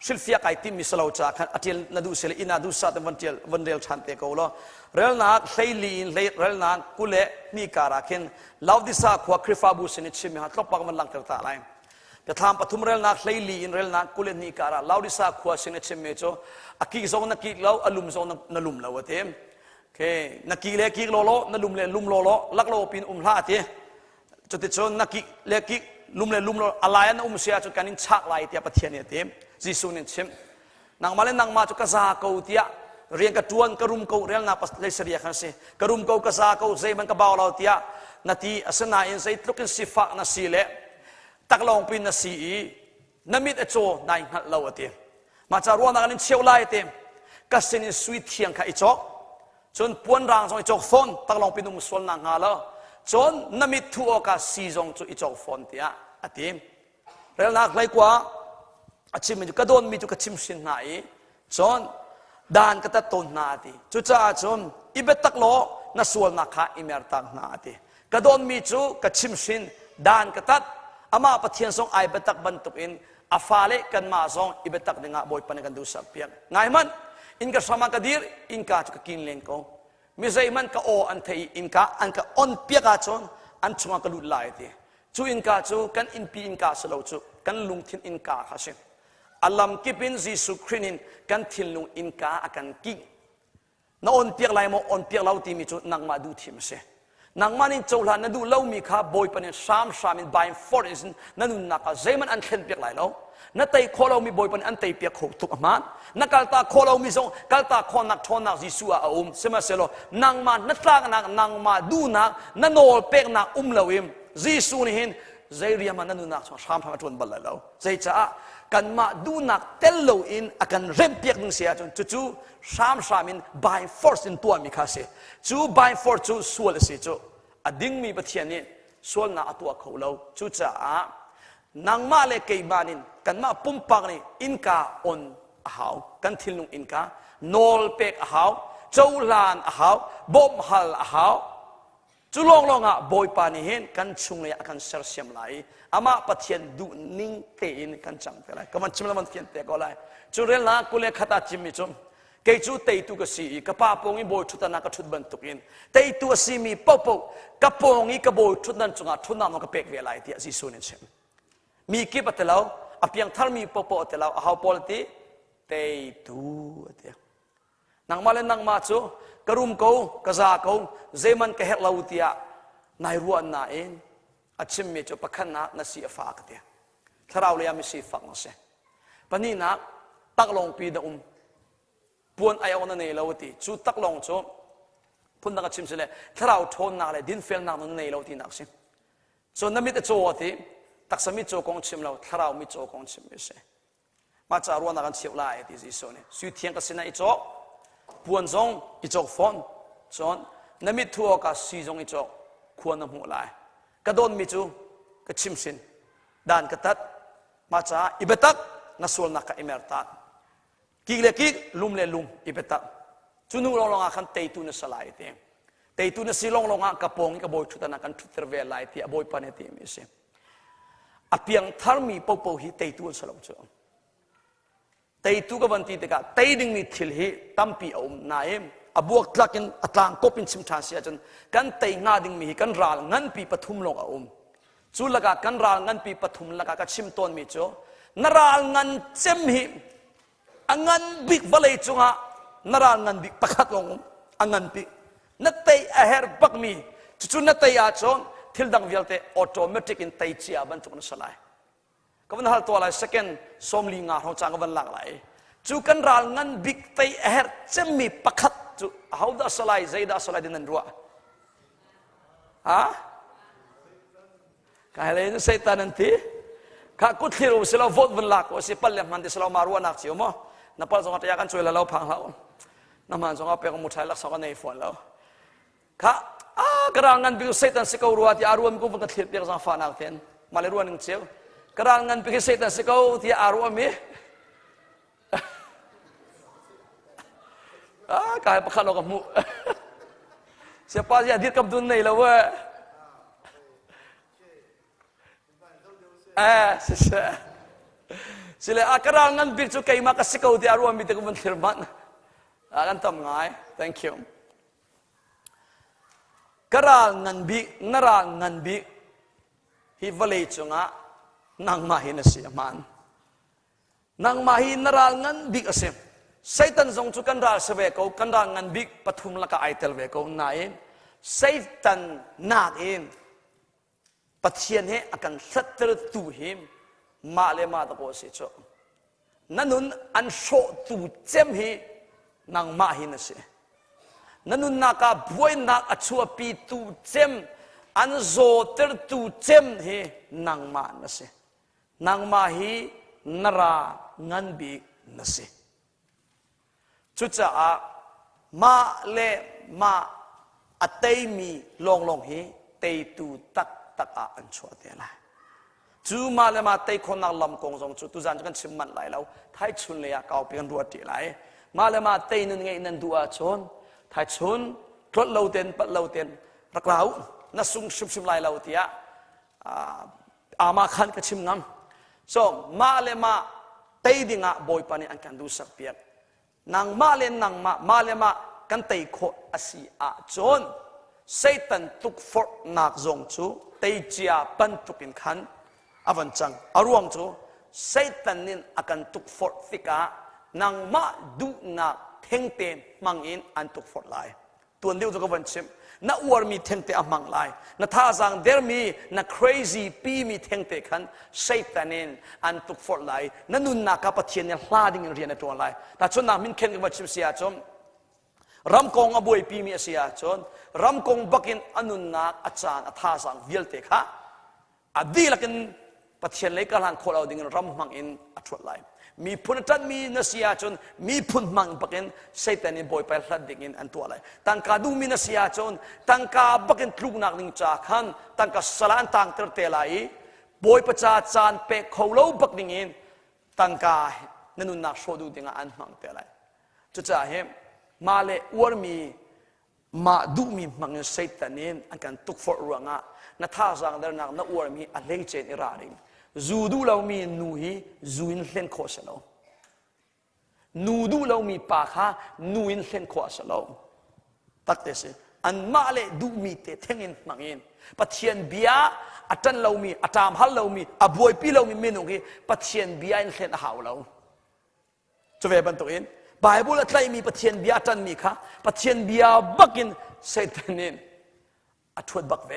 ศิลปิยาไก่ติมิสลาวจากอาทิตย์นาดูเสลอินาดูสัตวันเรียลชันเตโกโลเรียลนักเฮลีนเรียลนักกุเลนี่การาคินลาวดิสาขวาคริฟาบูสินิชิมหัดก็ปักมันหลังตระตาลายจะทำปฐุมเรลนักเลยลีนเรลนักกุเลนีการาลาวดิสาขวาสิเนชิมเมโจอากิโซนักกิลาวอลุมโซนลุมลาวเทมโอเคนักกิเลกิโลโลนลุมเลลุมโลโลลักโลปินลาเทจุดที่โซนักกิเลกิลุมเลลุมโลอะไรนั่นเสียจุดการนินชักไล่เทียปะเทียนเนี่ยเทมจิสุนินชิมนางมาเลนางมาจุกกษาเกาเทียเรียนกระจวนกระรุมเกาเรลนาปัสเลเสียขันเสกระรุมเกากษาเกาเซมันกระเบาเราเทียนาทีอสนาอินเซตลุกินสิฟ้านาสีเลตักลองปินนาสีนามิดเอโจนายหัดเราเตียมาจากรัวนักลินเชียวไล่เตียกัสเซนิสวีเทียงข้าอิจอกจนปวนรางจงอิจอกฟอนตักลองปินมุสลนางฮาลจนนามิดทัวกัสซีจงจุอิจอกฟอนเตีย ทีเรื่องนักเลยกว่าชิมมีจุกระโดนมีจุกระชิมสินไหนจนดานกระตัดต้นนาทีจุจ้าจนอิเบตักโลน่าส่วนนักอิเมร์ตักนาทีกระโดนมีจุกระชิมสินดานกระตัดอามาปะเทียนทรงไอเบตักบรรทุกอินอาฟาเลกันมาทรงอิเบตักdengan boy paneganดูสักเพียงไงมันอินกะสมากัดีร์อินกะจุกกินเลงก็มิใช่มันกะโออันเทอินกะอันกะออนเปียกาจนอันชงกะลุดลายทีจูอินกะจูกันอินปีอินกะสโลจูกันลุงทินอินกะข้าศึกอัลลัมกิบินจิสุครินินกันทินลุงอินกะอากันกิน้าออนเปียกลายมออนเปียกเล่าทีมีจูนังมาดูทีมเสนังมานินโจลานัดูเล่ามีข้าบอยปนิสามมินบายฟอร์อินนันุนนักเจมันอันเข็นเปียกลายเล่านัตไตโคเรามีบอยปนอันไตเปียกหกทุกมันนักกัลตาโคเรามีทรงกัลตาโคนักทอนักจิสุอาเสมาเซโลนังมานัตลางนักนังมาดูนักนันโอลเปกนักเลวิมจิสุนี่เห็นใจเรียมันนันุนักสามทำจนบัลลัลใจจ้ากันมาดูนักเตลโลอินอากันเริ่มเปียกนึงเสียจนจู่สามมินบายฟอร์สอินตัวมีข้าเสียจู่บายฟอร์จู่ส่วนเสียจู่อดิ้งมีปะเทียนนี่ส่วนนักตัวเขาเราจู่จ้านางมาเลกย์บานินกันมาปุ่มปักนี่อินกาออนหาวกันทิลนุงอินกาโนลเปกหาวเจ้าลานหาวบอมฮัลหาวจุลองอ่ะบอยปานี่เห็นกันชุงเลยกันเสร์เซียมไหลอามาปะเทียนดูนิ่งเตอินกันจังเท่าไรก็มันชิมแล้วมันเทียนเตะก็ไรจุเรล่ากุเลขัดจิมมิจุมเกจูเตยตุกสีกระป้าปงอีบอยชุดนักชุดบรรทุกอินเตยตัวสีมีปอปกระปงอีกระบอยชุดนั้นจุงอ่ะชุดนั้นมันก็เปกเวลาที่สิสุนิเชมมีกี่ปัตเตลาอภิยังทามีปอปอเตลาหาวพอลตีเตยตูเตียนังมาเลนังมาจูกระรุมเขากระซาเขาเจมันกระเฮลาวตียนายรัวนาเองอาชิมมีจูปะขันนักนสีฟ้าเตียถ้าเราเลี้ยงมีสีฟ้าเสียปนีนักตักลงปีดปวนไอออนเนลาวตีจูตักลงจูพุ่นนักชิมเสเลยถ้าเราทนนักเลยดินเฟลนักนเนลาวตีนักสิส่วนนั้นมีแต่โจตีตักสมิโจกงชิมเราถ้าเรามิโจกงชิมไม่ใช่มาจากรัวนักเชี่ยวไล่ที่สิโซนี่สุดเทียงก็สินะอิโจปวนจงอิโจฟอนจนนั่นมิทัวก็สีจงอิโจควรนำหัวไล่กระโดนมิจูก็ชิมสินด้านกระตัดมาจากอิเบตักนัสวลนักอิเมร์ตักกิเลกิลุมเลลุมอิเบตักจุนูลงอาคันเตยตุนสลายเตียงเตยตุนสิลงอากระปงกระโบยชุดนักกันทุตรเวลไล่ที่อโบยปานเตียมิเสอภิยังทามีปอปอฮีเตยตัวสลาวจ้าเตยตัวกับวันที่เด็กเตยดึงมีทิลฮีตั้มปีอมนายมอบวกลักินอัตลางก็เป็นชิมชาเสียจนกันเตยงาดึงมีกันรัลงันปีปฐุมลงอมจูลกากันรัลงันปีปฐุมลกาก็ชิมต้นมีจ้านรัลงันเจมฮีงันบิกวลัยจุงะนรัลงันบิกประคัดลงงันปีนัตเตยเฮร์บักมีจู่นัตเตยอาจงทิลดังวิลเตออโตเมติกอินไตจีอาบันทุกนสลายก็วันฮัลตัวอะไรสักเกนสมลิงาเราจังก็วันหลังไหลจู่กันรัลงันบิกเตยเฮร์เจมมีประคัดจู่ฮาวดาสลายใจดาสลายดินันรัวฮะกายเลยนี่เซตันนั่นทีข้ากุฏิรู้สิเราโหวตวันหลักว่าสิพัลเลมันที่สิเรามารัวนักจิ๋วมั้งนับพัลสองตัวกันช่วยเราพังเราน้ำมันสองเป็นมุทัยลักษณะในฝนเราข้ากระงันบิกเซตันสิเขารัวที่อารวมกูมันก็ทิพย์ยังสังฟานักเทียนมาเลยรัวหนึ่งเชียวกระงันบิกเซตันสิเขาที่อารวมมีกายประคันเรากับมุsiapa sih hadir ke dunia lah weh sila akarangan bicu kay makasikaw di aruan bitu kumentirman akan tamngai thank you karangan bi narangan bi hivalay chunga nang mahin siyaman nang mahin narangan bi asim Satan zong chu kan ral sabe ko kan rangan big pathum laka aitel ve ko nain Satan nak in pathian he akan satr tu him ma le ma ta ko se cho nanun an sho tu chem hi nang ma hin se nanun naka boy nak achua pi tu chem an zo ter tu chem he nang ma na se nang ma hi nara ngan bi na se chucha a ma le ma atei mi long long hi tei tu tak tak a an chua te la จูมาเลมาเตยคนนักลำกงทรงจูตุจานกันชิมมันไหลแล้วท้ายชุนเลยเก่าเปลี่ยนรัวตีไหลมาเลมาเตยนั่นไงนั่นดัวชนท้ายชุนรถเราเต็นปัดเราเต็นรักเราน่าสุ่มชุบไหลเราตีอามาขันกันชิมน้ำso มาเลมาเตยดิ่งอ่ะบอยปานี่อันกันดูสักเปียกนางมาเลนางมาเลมากันเตยโคอาศัยอาจนเซตันตุกฟอร์นักจงจูเตยเจียปันตุกินขันอวันจังอารวงจูเซตันนินอากันตุกฟอร์ฟิกานางมาดูนักเทงเตนมังอินอันตุกฟอร์ไลตัวเดียวจะกวันชิมน่าอวดมีเทงเตอมังไลน่าท่าจังเดร์มีน่า crazy ปีมีเทงเตขันเซตันนินอันตุกฟอร์ไลนั่นนุนนักกับเทียนเนี่ยลาดิ่งเรียนในตัวไลแต่ชนนักมินเข็นกับวันชิมเสียจมรำกงอบวยปีมีเสียจนรำกงบักินอนุนักอาจารย์ท่าสังวิลเตค่ะอดีลักนปฏิเสธเลยการหันคนเอาดิ่งรำมังอินอัตวไลมีพุนจันมีนเสียจนมีพุนมังบักินเซตันบอยไปหลัดดิ่งอินอันตัวไลตั้งกาดูมีนเสียจนตั้งกาบักินลูกนักนิ่งจากขันตั้งกาสลานตั้งเตอร์เตลัยบอยประชาจารย์เปกเขาเล่าบักดิ่งอินตั้งกานันุนักโชดูดิ่งอันมังเตลัยจุดจ่าเหมมาเลอวมีมาดูมีมังเซตันินอันกันตุกฟอร์รังอ่ะนัทธาสังเดนักนักอวมีอะไรเจนอิราริงจูดูเรามีนูฮีจูอินเล่นโคสโลนูดูเรามีปากฮะนูอินเล่นโคสโลตักเตสิอันมาเลดูมีเตเทงินมังอินปัจเจียนเบียอัตันเรามีอัตามฮัลเรามีอบวยปีเรามีเมนูกีปัจเจียนเบียอินเล่นหาวเราจะเวบันตุอินไบเบิลอะไรมีปฏิเสธเบียตันมีค่ะปฏิเสธเบียบักินเซตันินอัตวดบักเว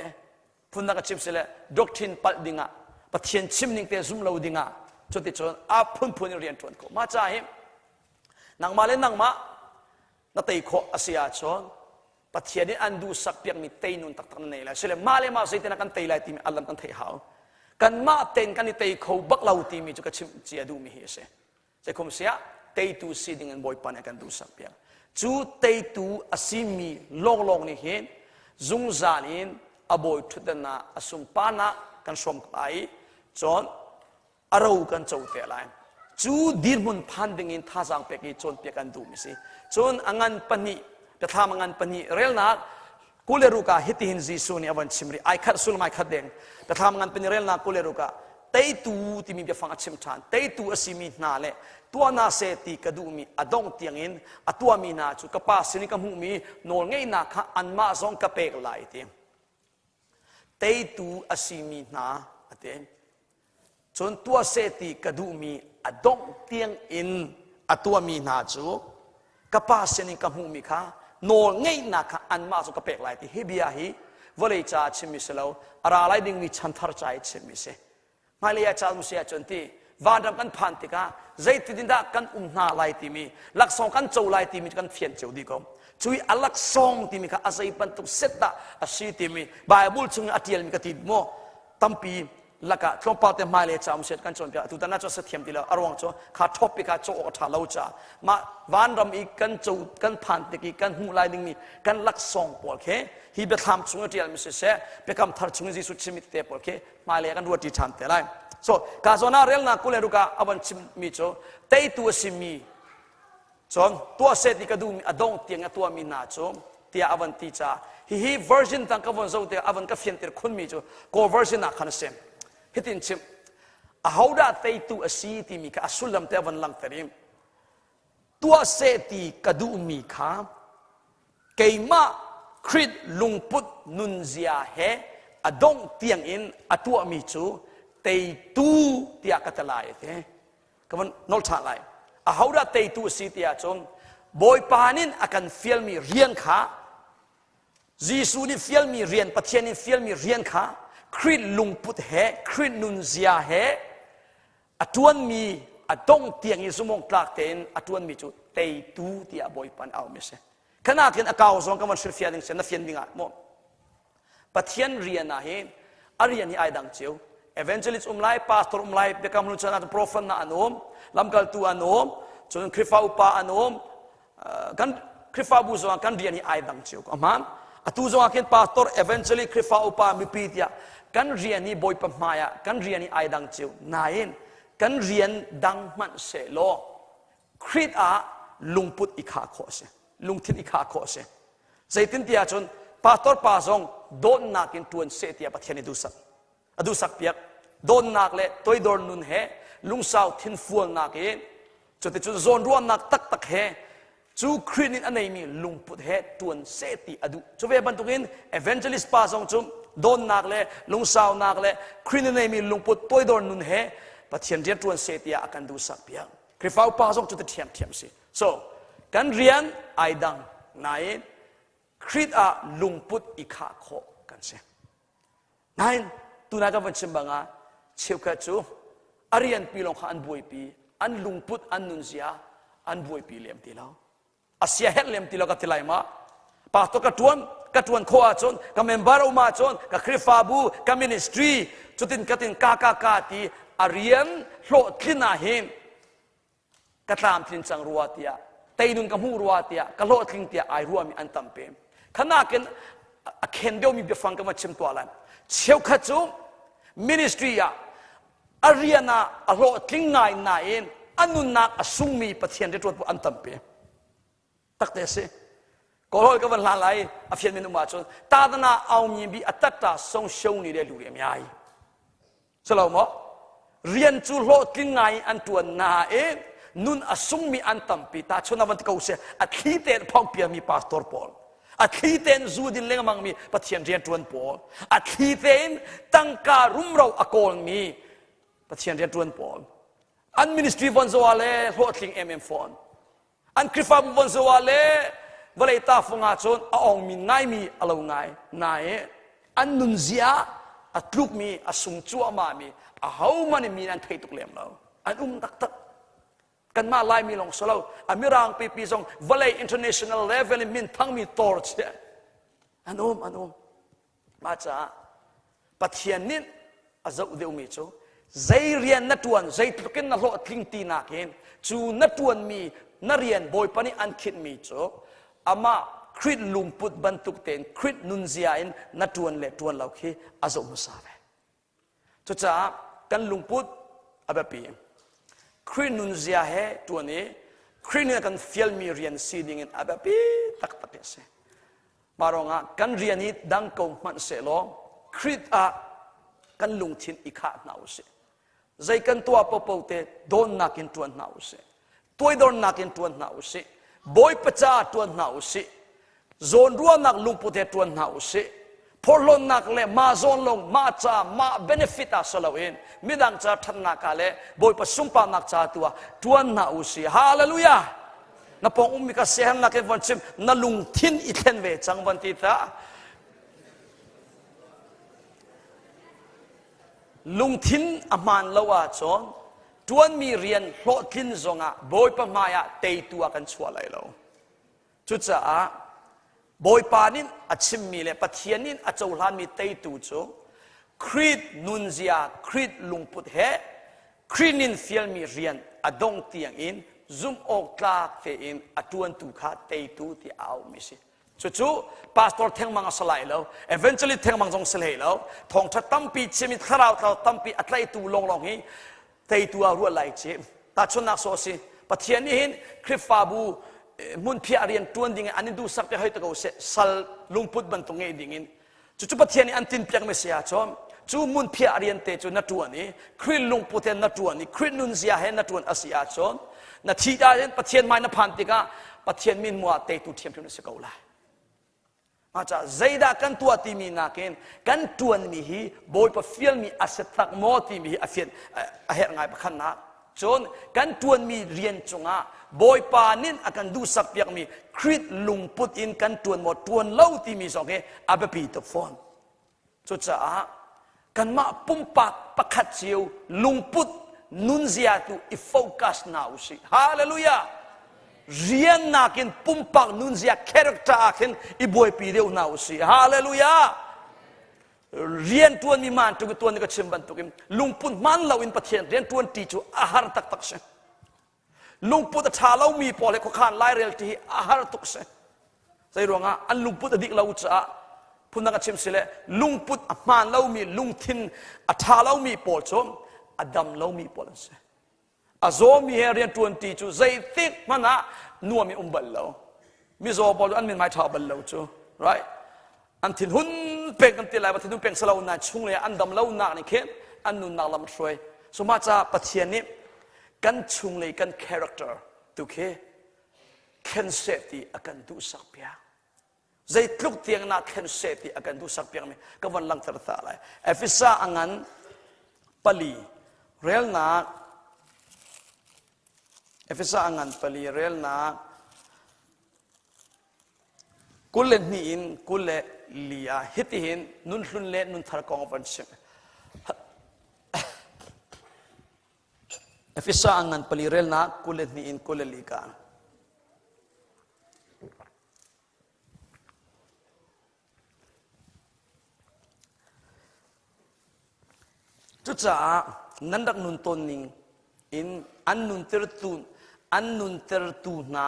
พุ่นนักชิมเสละด็อกทรินปัดดิ่งอ่ะปฏิเสธชิมนิ่งเตะซุ่มเราดิ่งอ่ะจุดที่จนอาพุ่นเรียนจวนก็มาจ่าหิมนางมาเล่นนางมานาเตยโคอาศัยจนปฏิเสธนี่อันดูสักเพียงมีเตยนุนตักตักนั่นเองแหละเสละมาเล่มาเซตันกันเตยไล่ทีมีอัลลัมกันเตยหาวกันมาเต้นกันนี่เตยโคบักเราทีมีจุกชิมเจียดูมีเฮเสเจ้าคมเสียเตยตูซีดิ่งบอยปานกันดูสักเพียงจูเตยตูอาศิมีลงนี่เห็นจุงจานินอบอยทุดนาอสุมปานะกันสมไกจนอารมณ์กันเจ้าเตลัยจูดิรมุนพันดิ่งท่าสังเปกีจนเปียกันดูมิสิจนอังันปนิจะทำอังันปนิเรลนักกุเลรุกาฮิติหินจีซูนี่อวันชิมรีไอคัดสุลไมคัดเด้งจะทำอังันปนิเรลนักกุเลรุกาเตยตูที่มีเบียฟังชิมทานเตยตูอาศิมีนาเลตัวนาเสติกระดูมีอดงเตียงอินอตัวมีนาจุกป้าสินิกมุมีโนลไงนาค่ะอันมาซองกระเปกไหลเตียงเตยตูอาศิมีนาเตียงจนตัวเสติกระดูมีอดงเตียงอินอตัวมีนาจุกป้าสินิกมุมีค่ะโนลไงนาค่ะอันมาซองกระเปกไหลเตียงฮิบิยาฮิวเลยจ่าชิมิสเลวอะไรดิ่งมีชันทารใจชิมิเสมาเลยจ่ามุสยาจนที่วันดำกันพันติกาใจติดินดากันนาไลติมีลักษณ์กันโจไลติมีกันเฟียนเจ้าดีกว่าช่วยอัลลักษณ์ติมีค่ะอาศัยปันตุเสตตาอาศัยติมีไบเบิลchungอธิลมีกติดโมตั้มปีลักะทรปาเตมาเลจ่ามุสยากันจนเปียตุตันน่าจะเสถียรติละอารวงโจข้าทบปีข้าโจอกท่าเล่าจ่ามาวันดำอีกกันโจกันพันติกีกันหูไลดิ่งมีกันลักษณ์ปอลเคฮีเบทามchungอธิลมีเสเเบคำทาร์chungจิสุชิมิตเตปอลเคมาเลกันรัวติชันเตไลso kazona rel na kule ruka awan chimi cho tei tu simi chon tua seti ka du adong tiang atua mi na cho tia awan ti cha hi version tang ka von zo te awan ka fian ter khun mi cho ko version na khan sem hitin chim a hauda tei tu asi ti mi ka asulam te awan lang terim tua seti ka du mi kha keima khrit lungput nun zia he adong tiang in atua mi chuเตยตูเตียกัตลายเถอะก็มันนอลชาไลอาเขาได้เตยตูสิเตียจงบอยปานินอาการฟิลมีเรียนขาจีซูนี่ฟิลมีเรียนปะเทียนี่ฟิลมีเรียนขาคริสลุงพุทธเหคริสนุนเซียเหอตวนมีอดงเตียงอิสมองกลากเตนอตวนมีจุเตยตูเตียบอยปานเอาไม่ใช่ขณะที่อากาศสองก็มันเสียดิ้งเสียนักเรียนดิ้งอ่ะโมปะเทียนเรียนนะเห็นอาเรียนนี่ไอ้ดังเจียวevangelist umlai pastor umlai bekam luchana prophet na anom lamkal tu anom chon krifa upa anom kan krifa bu zo kan riani ai dang chiu aman atu zo akin pastor eventually krifa upa mi pitia กันเรียนนี้บอยประมาณกันเรียนนี้ไอดังเจียวนายกันเรียนดังมันเสโลคริสอาลุงพุทธอีขาโคเสลุงทินอีขาโคเสใจตินที่อาจนปาตอร์ปาซงโดนนักอินทวนเสตียปะเทียนดูสักเปียกโดนนักเละตัวโดนนุนเฮลุงสาวทินฟัวนักเองจนที่จุดโซนรัวนักตักเฮจูคริสนินอันไหนมีลุงพุทธเฮตวนเสตีอดูจูเวบันตุกินเอเวนเจลิสปาซงจุมโดนนักเละลุงสาวนักเละคริสนินอันไหนมีลุงพุทธตัวโดนนุนเฮปะเทียนเรียนตวนเสตียอากันดูสักเปียกคริฟ้าปาซงจุดเทียมสิ so กันเรียนไอดังนายคริสอาลุงพุทธอีขาโคกันเสนายตุนากันวันชิมบังอาเชี่ยวกระจูอารียันปีลงข้าอันบวยปีอันลุงพุทธอันนุนเสียอันบวยปีเลี้ยมตีเราอาเซียเฮเลี้ยมตีเรากับทีไรมาปะตัวกระทวนโคอาจนกับเมมเบอร์อุมาจนกับคริฟาบูกับมินิสทรีจุดตินกตินกากาตีอารียันโลดขึ้นนาหินกระตามทินจังรัวเตียเตยนุนกับหูรัวเตียกระโลดทิ้งเตียไอรัวมีอันตั้มเปมขณะกันเข็นเดียวมีเบฟังกันมาชิมตัวอะไรเชี่ยวขจูมินิสทรีอะอารียนาอโลดทิ้งนายอันนุนนักอสุงมีปะเทียนได้ตรวจอันตั้มเปมตักเตสิก็ร้อยกับวันลาไลอภิเษกมินุมาจนตาตนาเอามีบีอัตตาทรงเชี่ยวนี่ได้ดูเรียมยายสลาวมั้เรียนจูโลดทิ้งนายอันตัวนานุนอสุงมีอันตั้มปีตาชนวันที่เขาเสียอัดขี้เตนพองเปียมีพาสตอร์ปอลอัดขี้เตนจูดินเลงมังมีปะเทียนเรียนตรวนปอลอัดขี้เตนตั้งการุมเราอโกลมีปะเทียนเรียนตรวนปอลอันมินิสทรีวันโซอาเล่โลดทิ้งฟอนอันคริฟาบุวันโซอาเล่วลัยตาฟงอาจนเอามีง่ายมีอะไรง่ายนายอันนุนเสียอัดลูกมีอสุงจัวมามีเอามันมีนันเทตุกเลี้ยมเราอันตักกันมาไล่มีลงสโลอามิรังปีซงวลัย international level มินทั้งมีตอร์ชอันมาจ้าปะเทียนนินอาจะอุดมมีจูใจเรียนนัดวันใจตุกินนักโลดทิ้งตีนักเองจูนัดวันมีนักเรียนบอยปนิอันคิดมีจูอามาคริสลุงพุทธบรรทุกเต็นคริสนุนเซียนนัดวันเล็ดวันเราคืออาจะมุสาเวจุจ้ากันลุงพุทธอาแบบปีคริสนุนเซียเฮตัวนี้คริสเนี่ยกันฟิลมีเรียนซีดิ้งอาแบบปีตักเสมารองกันเรียนนี้ดังกงมันเสลองคริสกันลุงทินอีขาหนาวเสใจกันตัวเป่าเตโดนนักินตัวหนาวเสตัวโดนนักินตัวหนาวเสบอยประจ้าตัวหนาวเสโซนรัวนักลุงพุทธตัวหนาวเสพอลนักเล่มาโซนลงมาจ้ามาเบเนฟิตาสลาวินมิดังจ้าทันนักเล่บอยประสุมปานักจ้าตัวหนาวเสฮาเลลูยานับปองมิกาเสียนักเอวันชิมนัลุงทินอีเทนเวจังวันติตาลุงทินอามันละว่าจนจวนมีเรียนโลทินจงอ่ะบอยปมายะเตยตัวกันชัวร์เลยเราจุดจ้าบอยปานินอัจฉริยะปะเทียนินอัจฉริยะมีเตยตัวจูคริสนุนเซียคริสลุงพุทธเฮคริสนินฟิลมีเรียนอดงเตียงอินซุ่มออกลากเฟอินอตวนตุขาเตยตัวที่เอามิสิจู่ๆพาสตอร์เทงมังสลายแล้ว eventually เทงมังจงสลายแล้วทองชัดตั้มปีเชมิทราวตั้มปีอัตไลตูลงฮีเตยตัวรัวไหลเชมตาชนนักโซซีปะเทียนนี้คริฟาบูมุนพิอารียนตัวดิ่งอันนี้ดูสักให้ตะโกเสสัลลุงพุทธบรรทุกเงดิ่งจู่ๆปะเทียนนี้อันตินเปียกไม่เสียชมจู่มุนพิอารียนเตจู่นัตัวนี้คริสลุงพุทธนัตัวนี้คริสนุนเสียให้นัตัวอาเซียชมนาทีได้ปะเทียนไม่นับพันติกาปะเทียนมินมัวเตยตูเทียมพิมพ์สกาวไลอาจารย์ใจด่ากันตัวที่มีนักเองกันตัวนี้ฮีบอยปะฟิลมีอาศัยทักโมที่มีอาเฟียนเหตุไงประคันนักจนกันตัวมีเรียนจงอ่ะบอยปานินอากันดูสับยังมีคริสลุงพุทธินกันตัวหมดตัวเล่าที่มีสองเฮอาเบปีตฟอนจุดจ้ากันมาปุ่มปากประคัดเชียวลุงพุทธนุนเซียตุอีโฟกัสนาอุสิฮาเลลูยาเรียนนักินปุ่มปักนุนเสียคาแรคเตอร์กินอีบวยปีเดียวน่าอุสิฮาเลลูยาเรียนตัวนี้มันตัวนี้ก็เชื่อมบันทุกิมลุงปุ่นมันเราอินปะเทียนเรียนตัวนี้จู่อาหารตักเสลุงปุ่นชาเรามีพอเลยเขาขานไล่เรียลที่อาหารตักเสใส่รวงอ่ะอันลุงปุ่นอดีตเราจะ พุนักชิมสิเลลุงพุทธมานเล่ามีลุงทินอัฐาเล่ามีปอลชมอดัมเล่ามีปอลเสอาโซมีเรียนตัวตีจูใจติกมันนะนัวมีบัลเล่ามีโซบอลอันมีไม้ท้าบัลเล่าจู right อันที่หุ่นเป็งกันตีไรว่าที่หุ่นเป็งสลาวนาช่วงเลยอันดำเล่าหนักนี่เข็นอันนุ่นนักลำช่วยสมัจะปะเทียนนี้กันช่วงเลยกัน character ตุเคconcept akan du sakpia zai tluk tiang na concept akan du sakpia me kawan lang terta lai efisa angan pali rel na efisa angan pali rel na kulen ni in kule lia hitihin nun hlun le nun thar kong van sim efisa angan pali rel na kulen ni in kule likaจุดจ้านั่นดักนุนต้นนิ่งอินอันนุนเตอร์ตูนา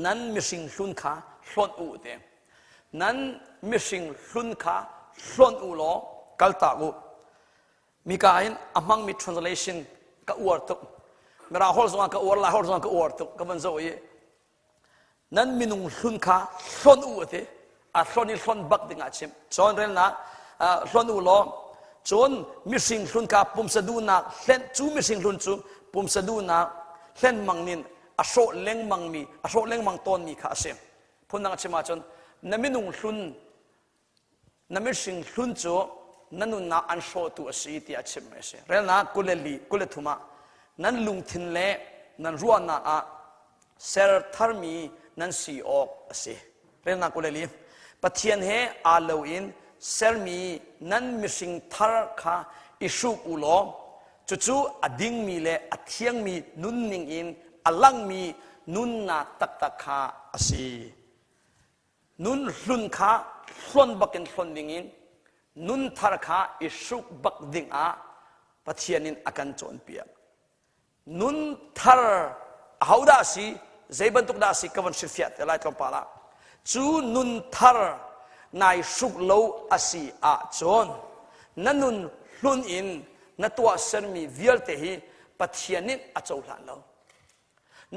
นั้นมิสิงลุนขาล้วนอูเดนั้นมิสิงลุนขาล้วนอูล้อกัลตากูมีการอามังมี translation กับอวดตุเมื่อเราฮอลซงกับอวดลาฮอลซงกับอวดตุกับมันโซ่ยนั้นมินุงลุนขาล้วนอูเดล้วนนี่ล้วนบักดิ่งอาชิมจอนเรนนะล้วนอูล้อจนมิสิงลุนกาปุ่มสะดูนักเล่นจูมิสิงลุนจูปุ่มสะดูนักเล่นมังนินอโศกเล้งมังมีอโศกเล้งมังต้นมีข้าเสียงพูดนักชิมาจนนั่นมินุงลุนนั่นมิสิงลุนจูนั่นนุนนักอันโศตัวสีที่อาชิมไม่เสียเรื่องนักกุเลลีกุเลทุมานั่นลุงทินเล่นั่นรัวนักเซอร์ทาร์มีนั่นสีออกเสียเรื่องนักกุเลลีปัจเจียนเฮอาเลวินเซลมีนั่นมิสิงทาร์ค่ะอิสุกุโลจู่ๆอดิ่งมีเลอเทียงมีนุนนิงอินอลังมีนุนนาตักตักค่ะอสีนุนลุนค่ะล้วนบักเก็นล้วนดิ่งอินนุนทาร์ค่ะอิสุกบักดิ่งอาปะเทียนินอาการโจนเปียนุนทาร์ฮาวดาสีใจบรรทุกดาสีกวันสิฟิยัตอะไรกันปะละจู่นุนทาร์นายสุกโลอาศีอาจนนั่นนุนลุนอินนัตัวเสรมีวิลเตหีปัจเจียนินอาจจะหลานเรา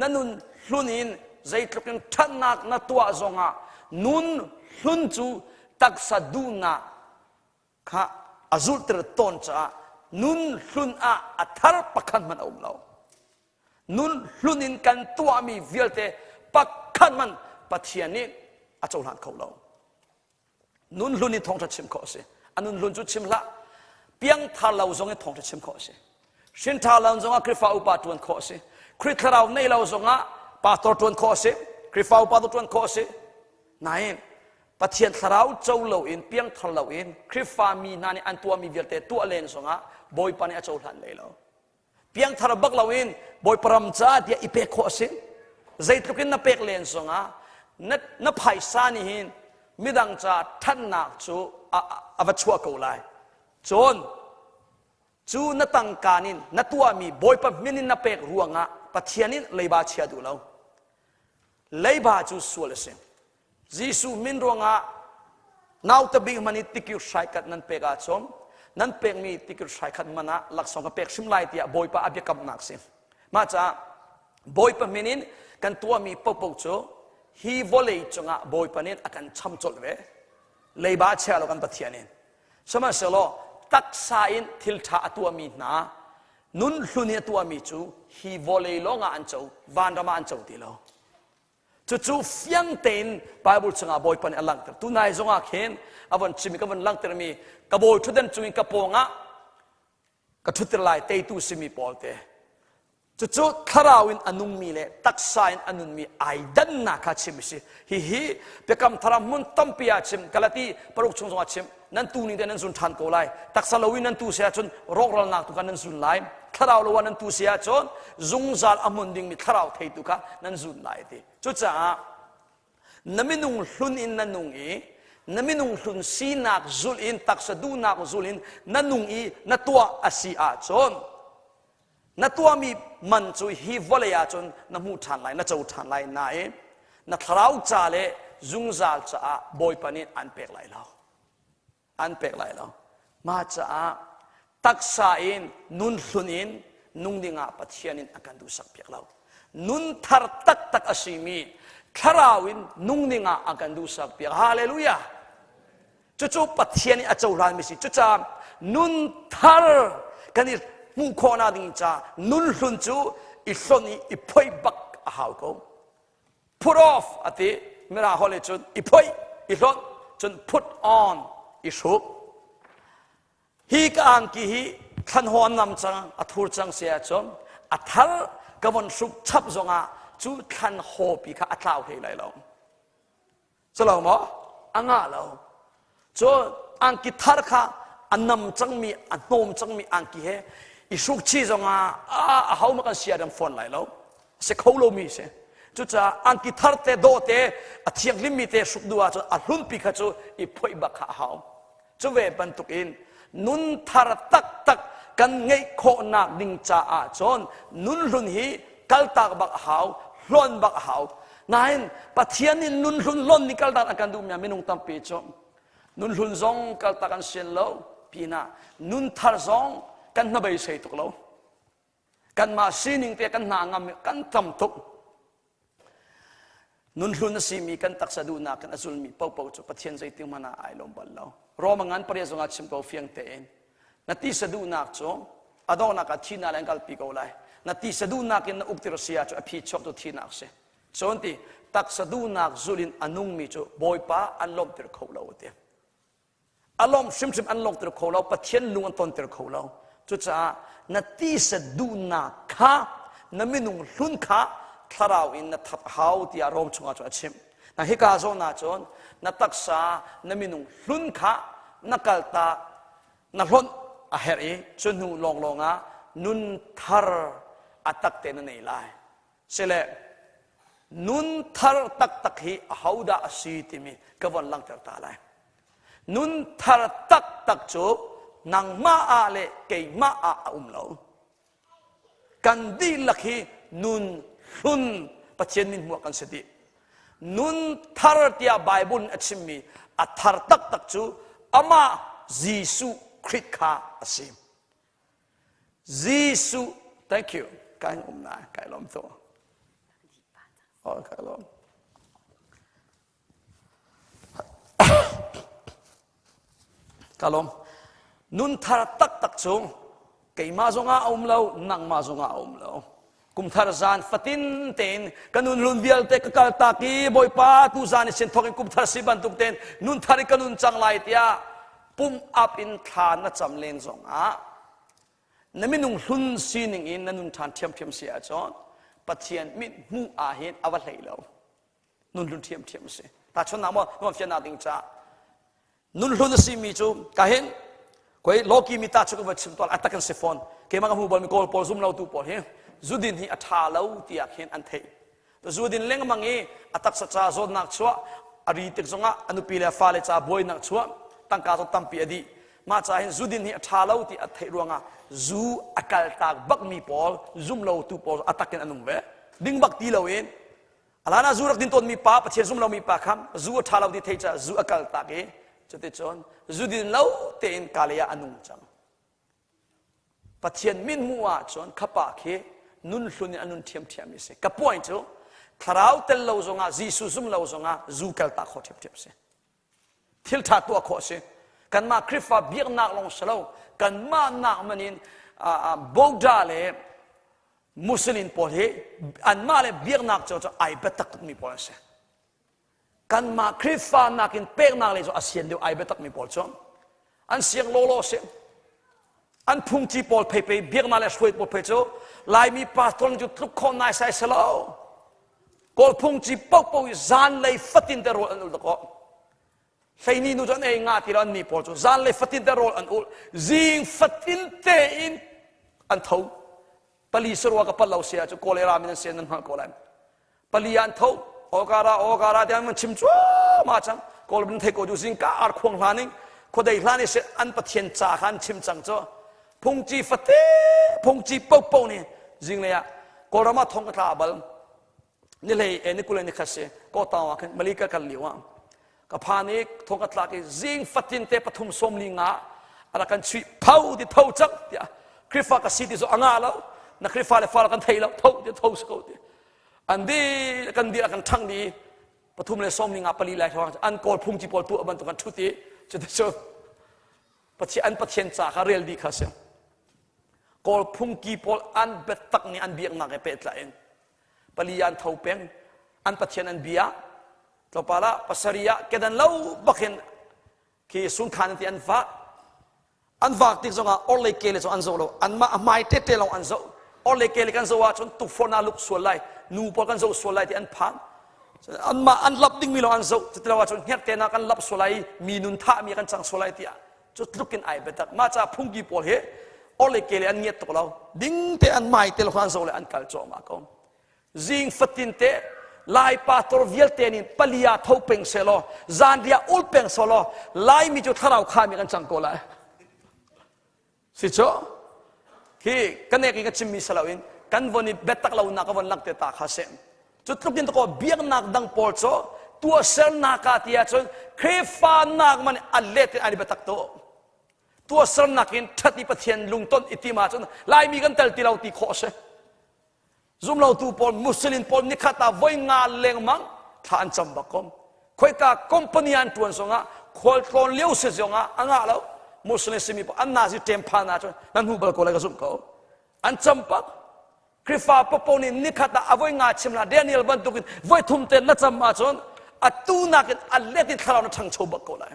นั่นนุนลุนอินใจตรึกนั้นท่านนักนัตัวจงอานุนลุนจูตักสะดูนาข้าอาจุลตรต้นจ้านุนลุนอาทาร์ปักขันมันเอาเรานุนลุนอินกันตัวมีวิลเตปักขันมันปัจเจียนินอาจจะหลานเขาเรานุนลุนนี่ทองจะชิมข้อเสียอันนุนลุนจุชิมละเพียงทาเราจงให้ทองจะชิมข้อเสียสินทาเราจงให้คริฟ้าอุปาตวนข้อเสียคริสเราในเราจงให้ปาตอตวนข้อเสียคริฟ้าอุปาตวนข้อเสียนายปะเทียนทาเราเจ้าเราอินเพียงทาเราอินคริฟ้ามีนานี่อันตัวมีเวลเตตัวเลนจงให้บอยปานี่อาจจะหลันเลยเราเพียงทาเราบักเราอินบอยปรำจ้าเดียอีเปกข้อเสียใจตุกินนับเปกเลนจงให้นับไผ่ซานี่หินมิดังจะท่านนักจูอวัชวะกูไลจนจูนัตังกานินนัตัวมีบอยปะมินินนับเปกรัวงะปะเทียนินเลยบาเชียดูเราเลยบาจูสวลเสียงยิสุมินรัวงะนาวตะบิมันอิติกิวใช้กันนั่นเปกอาชมนั่นเปกมีติกิวใช้กันมันนะหลักสองกับเปกชิมไลเตียบอยปะอภิกรรมนักเสียงมาจากบอยปะมินินกันตัวมีปกปกจูฮีวอลเลย์จงอ่ะบอยปนิดอาการช้ำจดเว้เลยบาเชลกันปะเทียนินสมัยเสลอตักสายน์ทิลท่าตัวมีนานุนลุนีตัวมีจูฮีวอลเลย์ลงอันจูวันรามาอันจูตีโลจู่ๆฟียงเต็นไบเบิลจงอ่ะบอยปนิดลังเตอร์ตัวนายจงอ่ะเข็นอวันชิมิกับวันลังเตอร์มีกับอยทุเดนจุยกับปงอ่ะกับทุตรลายเตยตูซิมิปอลเตจู่ๆคาราวินอนุมีเลตักสายน์อนุมีไอดันนักชิมิสิฮีเปกำทารามุนตัมปีอาชิมกะลาตีปรุกชงจงอาชิมนั่นตูนี่เดนันซุนทันโกไลตักสลาวินนั่นตูเสียจนรอกรัลนักตุกันนั่นซุนไลคาราวลวันนั่นตูเสียจนจงจัลอมุนดิ่งมีคาราวเทตุกันนั่นซุนไลตีจู่ๆนั่นมินุงลุนอินนั่นนุงอีนั่นมินุงลุนซีนักซุลอินตักสะดูนักซุลอินนั่นนุงอีนั่นตัวอาศีอาจนนัตัวมีมันจุยฮีวอลเลยจนน้ำมูทานไหลน้าเจ้าทานไหลนายนัทราวจ่าเล จุงซาลจ้าบอยปานินอันเป็กไหลเรามาจ้าตักษาอินนุนสุนินนุ่งดิ่งปัจเจียนินอาการดูสักเปียกเรานุนทาร์ตักอาศิมีทาราวินนุ่งดิ่งอาการดูสักเปียกฮาเลลูยาจู่ปัจเจียนิอาจจะรานมิสิจู่นุนทาร์กันนี่มุขนาดิ่งจ้านุนสุนจู่อิสโนีอิพอยบักหาวก็put off อติเมื่อฮอลเลจนอิพอยอิสโนจน put on อิสุฮีกอังกีฮีขันหอนนำจังอัทุรจังเสียจนอัทลกวนสุกชับจงอาจู่ขันโฮปีข้าอัทลาวเฮลัยเราจะเล่ามั้งอังอาเราจู่อังกีทาร์ข้าอันนำจังมีอันโนมจังมีอังกีเฮอิสุกชีจงอาเขามากันเสียดังฟอนไหลเราเสกเขาโลมีเสจู่จ้าอังกีทาร์เตโดเตอัที่ยังลิมิเตสุกดัวจู่อัลุ่นปีข้าจู่อิพอยบักเขาจู่เวบันตุกินนุนทาร์ตักกันไงโคนักดิ่งจ้าจนนุนรุนฮีกัลตักบักเขาล้นบักเขานั่นปัจเจียนินุนรุนล้นนี่กัลตักอาการดูมีไม่นุ่งตั้มปีจงนุนรุนซองกัลตักกันเสียนเราปีน่ะนุนทาร์ซองกันนับไปใส่ตุกเรากันมาซีนิงเตะกันนางามกันทำตุกนุนรุนซีมีกันตักสะดูนักกันอสุลมีเป่าจุปัจเจียนใจติวมานาไอลมบัลเรารอมังงันปริยสงอาชิมเขาเฟียงเตนนาทีสะดูนักจงอดอนักทีนาแรงกัลปีเขาไลนาทีสะดูนักอินอุกติรเสียจุอภิชอบตัวทีนักเสจนที่ตักสะดูนักจุลินอนุงมีจุบอยป้าอันลมติรเขาเราเตะอารมณ์ซิมอันลมติรเขาเราปัจเจียนลุงอันตนติรเขาเราจุดจ้านาทีสะดูนักข้านามินุงลุนข้าทาราวอินนัทฮาวที่อารมณ์ชงอาจุอชิมนาฮิกาโซนาจนนัตักษานามินุงลุนข้านักกัลตานักล้นอาเฮรีจนหูลงอ่ะนุนทาร์อัตักเตนในไลเสเลนุนทาร์ตักฮีฮาวดาสีติมีกวนลังเตอร์ตาไลนุนทาร์ตักจูนังมาอาเลเกยมาอาเรากันดีลักฮีนุนลุนปัจเจนินหัวกันเสดีนุนทาร์ที่ไบเบิลอัชิมีอัทาร์ตักจูอามายิสุคริสต์ข้าสิมยิสุ thank you การนะการล้อมตัวการล้อมการล้อมนุนทาร์ตักจงเกี่ยมาจงอาเรานังมาจงอาเรากุมทาร์จานฟัตินเตนกันนุนลุนเวียลเตกกัลตากีบอยป้าตูจานเซนทองกุมทาร์สิบันตุกเตนนุนทาริกันนุนจังไลเตียปุ่มอับอินทานนัดจำเลนจงอานั่นไม่นุ่งหุ่นซีนิงอินนั่นนุ่งทานเทียมเสียจอนปัจเจียนมิมูอาเห็นอวัลเลยเรานุ่งหุ่นเทียมเสียแต่ชนน้ำว่าเฟียนาดิงจ้านุ่งหุ่นซีมีจูกะเห็นคุยโลกีมีตาชุกวัดชิมตัวอัตกันเซฟอนเกี่ยมันก็หูบอลมีโกลปอลซุ่มเราตูปอลเห็นจุดินที่อัฐาเราที่อยากเห็นอันเทแต่จุดินเล่งมังเออัตักสัจจาโซนักชัวอริติกจงอาอนุปีเลฟ้าเลจ่าบอยนักชัวตั้งการตั้งปีอดีมาจากเห็นจุดินที่อัฐาเราที่อัตเทรวงอาจูอักลตากบักมีปอลซุ่มเราตูปอลอัตักกันอนุเวดิ้งบักตีเราเองอะไรนะจูรักดินต้นมีป้าประเทศซุ่มเรามีป้าคำจูอัฐาเราที่เทจ่าจูอักลตากเอจะติดจนจุดินเราเต็นกาลยาอนุจังปัจเจียนมินมัวจนขับปากเฮนุนลุนอนุนเทียมมิเสกับป่วยจูทาราวเตลเราจงอาจีสุซุมเราจงอาจูกัลตาขอเทียมเสทิลทัดตัวขอเสกันมาคริฟาเบียกนักลงสลาวกันมานักมันินบกดาเลมุสลิมพอลเฮอันมาเลเบียกนักจะไอเบตักมีพอลเสกันมาคริฟานักินเปกนักเลยจะอาเซียนเดียวไอเบตักมีพอลจงอันเสียงโลโลเสอันพุ่งจีพอลเพ่เบียกนักเลยสวยพอลเพ่จูลายมีปาตรงจุดทุกคนนายใส่สลาวกอลพุ่งจีปกปอยจานเลยฟัตินเตอร์โรอันอุลตะก็ใส่นี่นู่นเองงาที่เรามีพอจูจานเลยฟัตินเตอร์โรอันอุลจิงฟัตินเตอินอันทูปลีสรัวกับปลาวเสียจูโคเลรามินเสียนั่นมาโคเลมปลีอันทูโอกาลาที่มันชิมชัวมาจังโคลบินเทโกจูจิงกาอาร์ควงลานิงคนใดลานิเสอันปะเทียนจ่าขันชิมจังจ้าพงจีฟัตเต้พงจีปกปนี่จิงเลยอะโครามาทงกระลาบล นี่เลยนี่กูเลยนี่ขัดเสก็ตาวกันมาลีกันเหลียวกับพานิกทงกัตลากิจิงฟัดจินเตปฐุมสมลิงาอะไรกันชีเผาที่เท่าจักเดียคริฟ้ากับสิทธิโซอ่างแล้วนักคริฟ้าเลยฟ้ากันไทยแล้วเท่าที่เท่าสกุลอันดีกันดีกันทั้งดีปฐุมเลยสมลิงาปลีไลทว่าอันโกลพุ่งจีปอลตัวบันตุกันชุติจะได้โชปัจจัยอันปัจเจนจากเรียลดีข้าเสียกอลพุ่งกีปอลอันเบ็ดตักนี่อันเบียงนักเป็ดละเองปลีอันเท่าเป็งอันปัจเจนอันเบียต่อไปละปัสริยะแกดันเล่าบักเห็นที่สุนทานที่อันฟ้าที่ส่งออลเลเกลิส่งอันโซโลอันมาไม่เตะลงอันโซออลเลเกลิกันโซว่าจนตุกฟอนาลุกส่วนไรนูปอลกันโซส่วนไรที่อันผ่านอันมาอันลับดิ้งมีลงอันโซจะเล่าว่าจนเฮียเตนากันลับส่วนไรมีนุนท่ามีกันจังส่วนไรที่จุดลุกินไอเบ็ดมาจากพุ่งกีปอลเฮออลเลเกลิอันเงียบตัวเราดิ้งเตอันไม่เตะลงอันโซเลยอันกัลโจมาคงจิงฟัดตินเตลายปาตรวิลเตนินปลียาทาวเป็งเซโลจานเดียอุลเป็งโซโลลายมีจุดทาราวขามีกันจังโกลายสิจ๊อที่กันเองก็ชิมมีสลาวินกันวันนี้เบ็ดตักเราหนักวันลักเตตาข้าเซมจุดลุกินตัวเบียงนักดังปอลโซตัวเซลนักอาทิยาจนครีฟานักมันอัลเลติอันนี้เบ็ดตักตัวเซลนักินทัดนิปเทียนลุงต้นอิติมาจนลายมีกันเตลติเราตีโคเซซุ่มเราตูปอนมุสลิมปอนนิคาตาไว้งานเลงมังท่านจำบักคมคุยกับคอมพานีอันตวนสงะคนตอนเลี้ยวเสียงะอันนั้นแล้วมุสลิมสิมีปอันนาซิเทมพานาจนนั่นหูบลโกเลยก็ซุ่มเขาอันจำบักคริฟาปปอนินิคาตาเอาไว้งานชิมละเดนิเอลบันตุกินไว้ทุ่มเต็นนั่นจำมาจนอัตูนักอัลเลติทาราวนั่งช่างโชบักโกเลย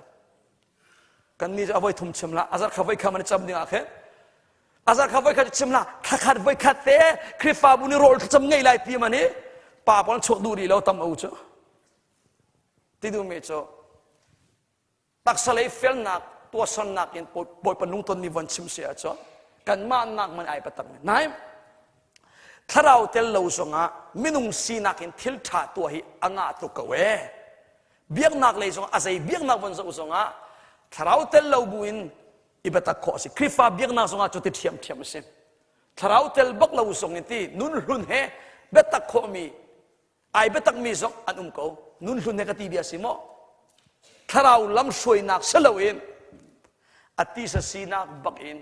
กันนี่จะเอาไว้ทุ่มชิมละอาจารย์เขาไว้คำมันจำดีอ่ะแค่อาจารย์เขาไว้ขัดชิมละขัดไว้ขัดเตะคริฟาบุญโรลจำไงไรที่มันนี่ป่าปอนโชคดูดีแล้วทำเอาจ้ะที่ดูไม่จ้ะตักสลายเฟลนักตัวสนักยังปอยปนุงตนมีวันชิมเสียจ้ะกันมานักมันไอ้ปะตังไหนถ้าเราเตลเราสงะมินุงสีนักยังทิลท่าตัวให้อ่างตุกเวเบียงนักเลยสงะอาศัยเบียงนักวันสงะถ้าเราเตลเราบุญอิบตักขอสิคริฟาเบียงนักสงะจุดเทียมเสียถ้าเราเตลบักเราสงะที่นุนลุนเฮเบตักขอมีไอเบตักมีสงอันเขานุนลุนเฮกตีเบียสิโมถ้าเราลำช่วยนักเสลวินอติสสีนักบักอิน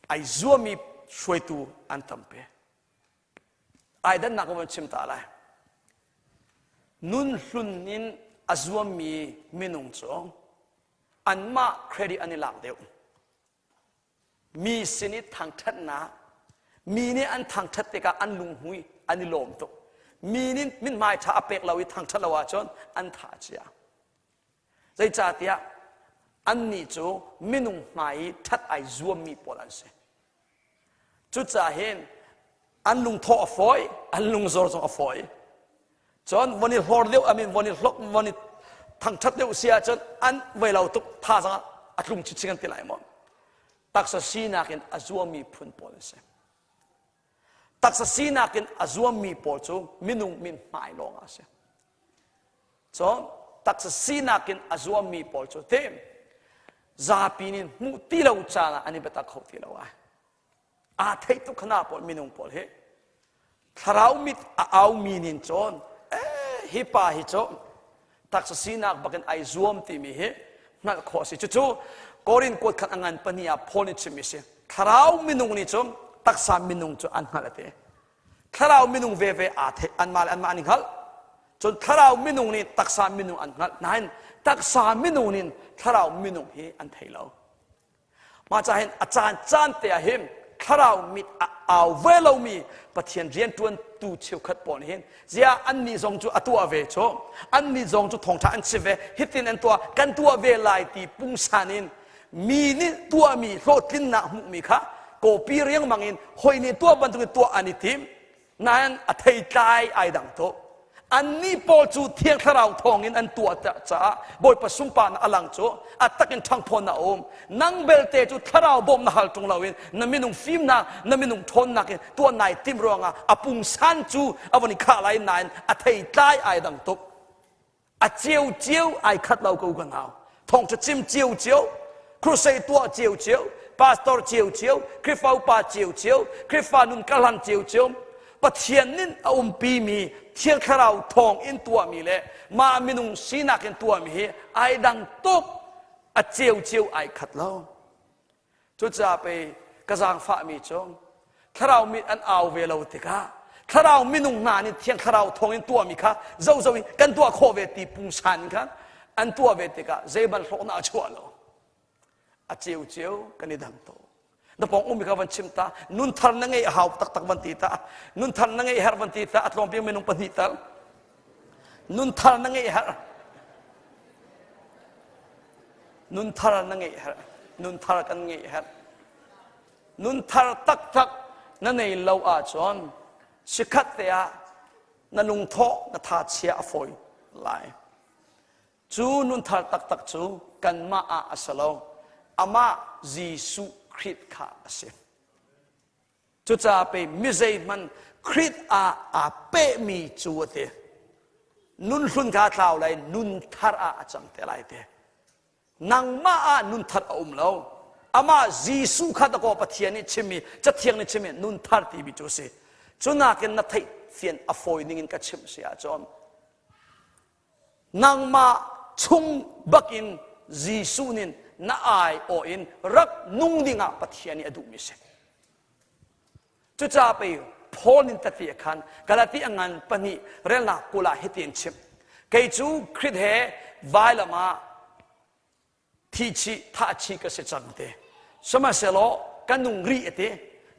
ไอซัวมีช่วยตัวอันตั้มเปไอเดินนักวันชิมตาเลยนุนลุนนินอาซัวมีมินุงจงอันมาเครดิตอันนี้หลักเดียวมีสินิทางทัดนะมีนี่อันทางทัดเตกอันลุงหุยอันนี้ลมตุมีนี่มินไม่ถ้าอเปกเราอีทางทัดเราว่าจนอันท่าเจียใจจ่าเตียอันนี้จูมินุงไม่ทัดไอซัวมีปอลันเซจุดจ่าเห็นอันลุงทอฟอยอันลุงโซร์จงฟอยจนวันนี้ฮอร์เดียววันนี้ล็อกวันนี้ทางทัดเดียวเสียจนอันเวลาตุกท่าสังอัดลุงชิดชิกันตีไหลหมดตักษสีนักินอาซัวมีพุ่นปอลเซตักษสีนักินอาซัวมีปอลจูมินุงมินไม่ลงอาเซจนตักษสีนักินอาซัวมีปอลจูเต็มซาปีนินมุตีเราจางอันนี้เป็นตักเขาตีเราอาเทตุขนาปอลมินุงปอลเฮทาราวมิดเอามีนินจนฮิปาฮิจนตักษสีนักบักกันไอซัวมตีมีเฮนั่นข้อสิจู่กอรินกดขัดงานปนียาพอนิชมิเสทาราวมินุงนิจมตักษามินุงจอันฮัลเตทาราวมินุงเวอาเทอันมาอันฮัลจนทาราวมินุงนี่ตักษามินุงอันฮัลนั่นตักษามินุงนี่ทาราวมินุงเฮอันเทลาวมาจะเห็นอาจารย์จานเตียหิมทาราวมิดเอาเวลามีปะเทียนเรียนจวนตูเชียวขัดปอนเห็นเสียอันนี้ทรงจุอตัวเวชอันนี้ทรงจุทงท่าอันเชเวฮิตินอันตัวกันตัวเวลายตีปุงสานินมีนี่ตัวมีโลดินหนักมุมีค่ะโกปีเรียงมังอินหอยนี่ตัวบรรทุกตัวอันนี้ทีมนั้นอัฐิใจไอดังโตอันนี้พอจูเทียงทาราวทองอินอันตัวจ้าบอยประสุมปานอลังโจอัตกินทางพอนาอมนังเบลเตจูทาราวบอมนาฮัลตรงเราอินนั่นมินุงฟิมนักนั่นมินุงทนนักตัวนายติมรองอาปุงสันจูอวันนี้ข้าไลนายอัฐิใจไอดังโตอัเจียวไอขัดเรากูกันเอาทองจะจิ้มเจียวครูเซตัวเจียวพาสตอร์เจียวคริฟาอุปาเจียวคริฟานุนกัลลันเจียว ปะเทียนนินปีมีเทียนขราวทองอินตัวมีเละมามินุงสีนักอินตัวมีไอดังตุกเจียวไอขัดเล่าจุดจะไปกระจางฟ้ามีจงขราวมีอันเอาเวลาติกาขราวมินุงนานี่เทียนขราวทองอินตัวมีค่ะเจ้ากันตัวโคเวตีปุงชันกันอันตัวเวติกาเจบันโลนาชัวโลเจียวกันนี่ดังโตนับปองมีกับวันชิมตานุนทันนั่งไอหาวตักวันตีตานุนทันนั่งไอฮาร์วันตีตาอัตลอมเพียงเมนุงปฏิตานุนทันนั่งไอฮาร์นุนทันนั่งไอฮาร์นุนทันกันไงฮาร์นุนทันตักนั่นไอเลวอาจอนสิขัดเตียนั่นลุงทอนัทาเชียฟอยไลจูนุนทันตักจูกันมาอาสโลอามาจีสุคริสข้าเสจุดจะไปมิเซมันคริสอาเปมีจูเตนุนสุนข้าเท่าไรนุนทาราจังเตไรเตนังมานุนทาราเราอามาจีสุข้าตะโกปะเทียนี่ชิมีจะเทียงนี่ชิมีนุนทาร์ตีบิจูเสจุนักนัทให้เสียนอฟอยนิ่งกับชิมเสียจอมนังมาชุงบักอินจีสุนินน่าอายโออินรักนุ่งดิ่งปะเทียนี่อดูมิเสจุจ้าไปพอลินตัดที่ขันกาลที่งานปนิเรื่องนักกุลาฮิตินชิมเกจูคริดเฮวายละมาที่ชีท่าชีก็เสจังเตสมัยเสลอกันนุ่งรีเต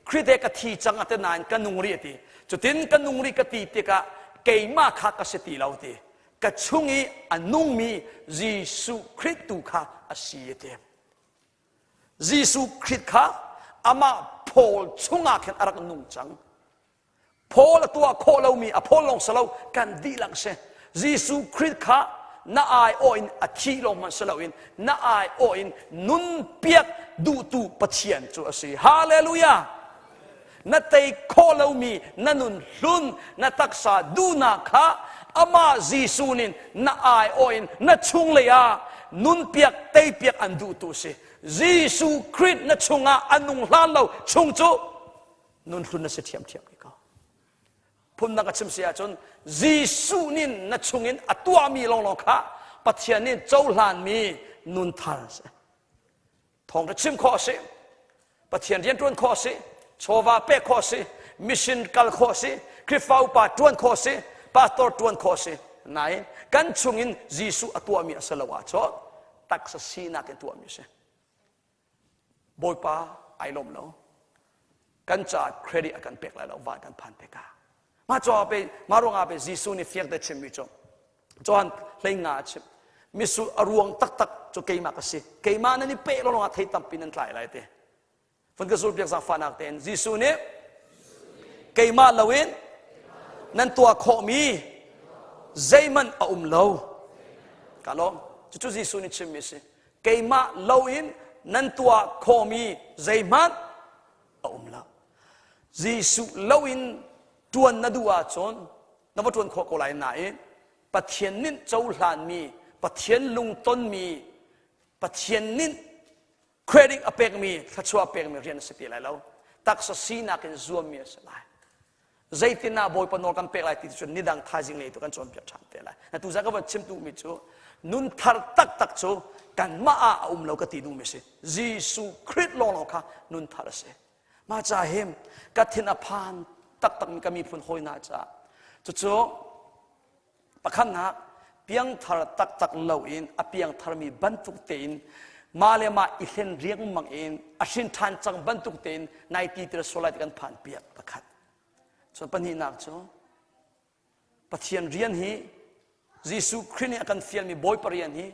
คริดเฮก็ที่จังอัตนานกันนุ่งรีเตจุดที่กันนุ่งรีก็ตีเตกะเกยมาข้าก็เสตีเราเตกะชุงอีอันนุ่งมีเยซูคริสต์ตุข้าอาศัยเตเยซูคริสต์ข้าอามาพอลชุงอาเข็นอารักนุ่งจังพอลตัวโคเรามีอพอลลงสลาวกันดีหลังเสเยซูคริสต์ข้าน่าอายโออินอธิลงมันสลาวินน่าอายโออินนุนเปียกดูตูปะเทียนจูอาศัยฮาเลลูยานัตย์โคเรามีนันุนลุนนัตักษาดูนาข้าอามาจีซูนินน่าอายโออินนัดชุงเลยานุนเปียกเตยเปียกอันดูตุสิจีซูคริสต์นัดชุงอันนุงลานเราชุงจูนุนลุนนัดเสียมกี่เขาพุ่มนักชิมเสียจนจีซูนินนัดชุงินอัตัวมีลงข้าปัจเจียนินเจ้าลานมีนุนทานสิทองกระชิมข้อสิปัจเจียนเรียนต้นข้อสิโชวาเป้ข้อสิมิชชันกัลข้อสิคริฟาวปาต้นข้อสิปาตอร์ต้นข้อสิไหนกันชุงินจีซูอัตัวมีสลาวะชดตักษสีนักตัวมีเสบอยป้าไอลมแล้วกันจัดเครดิตกันเป็กแล้วว่ากันพันเป็กามาจ่อไปมารงอาไปจีซูนี่เฟียกได้ชิมวิจงจวนเลยงาชิมมิสุอรวงตักจุเกยมากสิเกยมานั่นนี่เป๊ะลงอาไทยตั้มปีนั้นหลายเตะฟังกระสุนเพียงสักฟันอักเตนจีซูนี่เกยมาลาวินนั่นตัวโคมีใจมันอุ้มเรากันลองจุจีซูนี่ชิมมิสิเกยมาลาวินนั่นตัวโคมีใจมันอุ้มเราจีซูลาวินจวนนัดว่าจนนับจวนโคโกไลไหนปะเทียนนินเจ้าหลานมีปะเทียนลุงต้นมีปะเทียนนินเครดิตอเปกมีถ้าชัวเปกมีเรียนสติอะไรแล้วตักษสีนักเป็นรวมมีสลายใจที่น่าบอยปนอกันเปกอะไรที่จนนิดังท้าจิงเลยตัวกันจนเปียกฉันเตะอะไรนั่นตัวจักรวาลชิมตูมิจูนุนทาร์ตักจูกันมาเราก็ตีดูมิสิเยซูคริสต์ลงเราค่ะนุนทาร์เสมาจ่าเฮมกัดทินอภานตักมีก็มีผลหอยน่าจะจู่ประคันนักเพียงทาร์ตักเหล่าอินเพียงทาร์มีบรรทุกเต็นมาเลมาอิเลนเรียงมังอินอาชินทันจังบรรทุกเต็นในตีเตอร์โซลายกันผ่านเปียกประคันส่วนปัญหาหนักจู่ปะเทียนเรียนฮีเยซูคริสต์เนี่ยกันเฟียนมีบอยปะเรียนฮี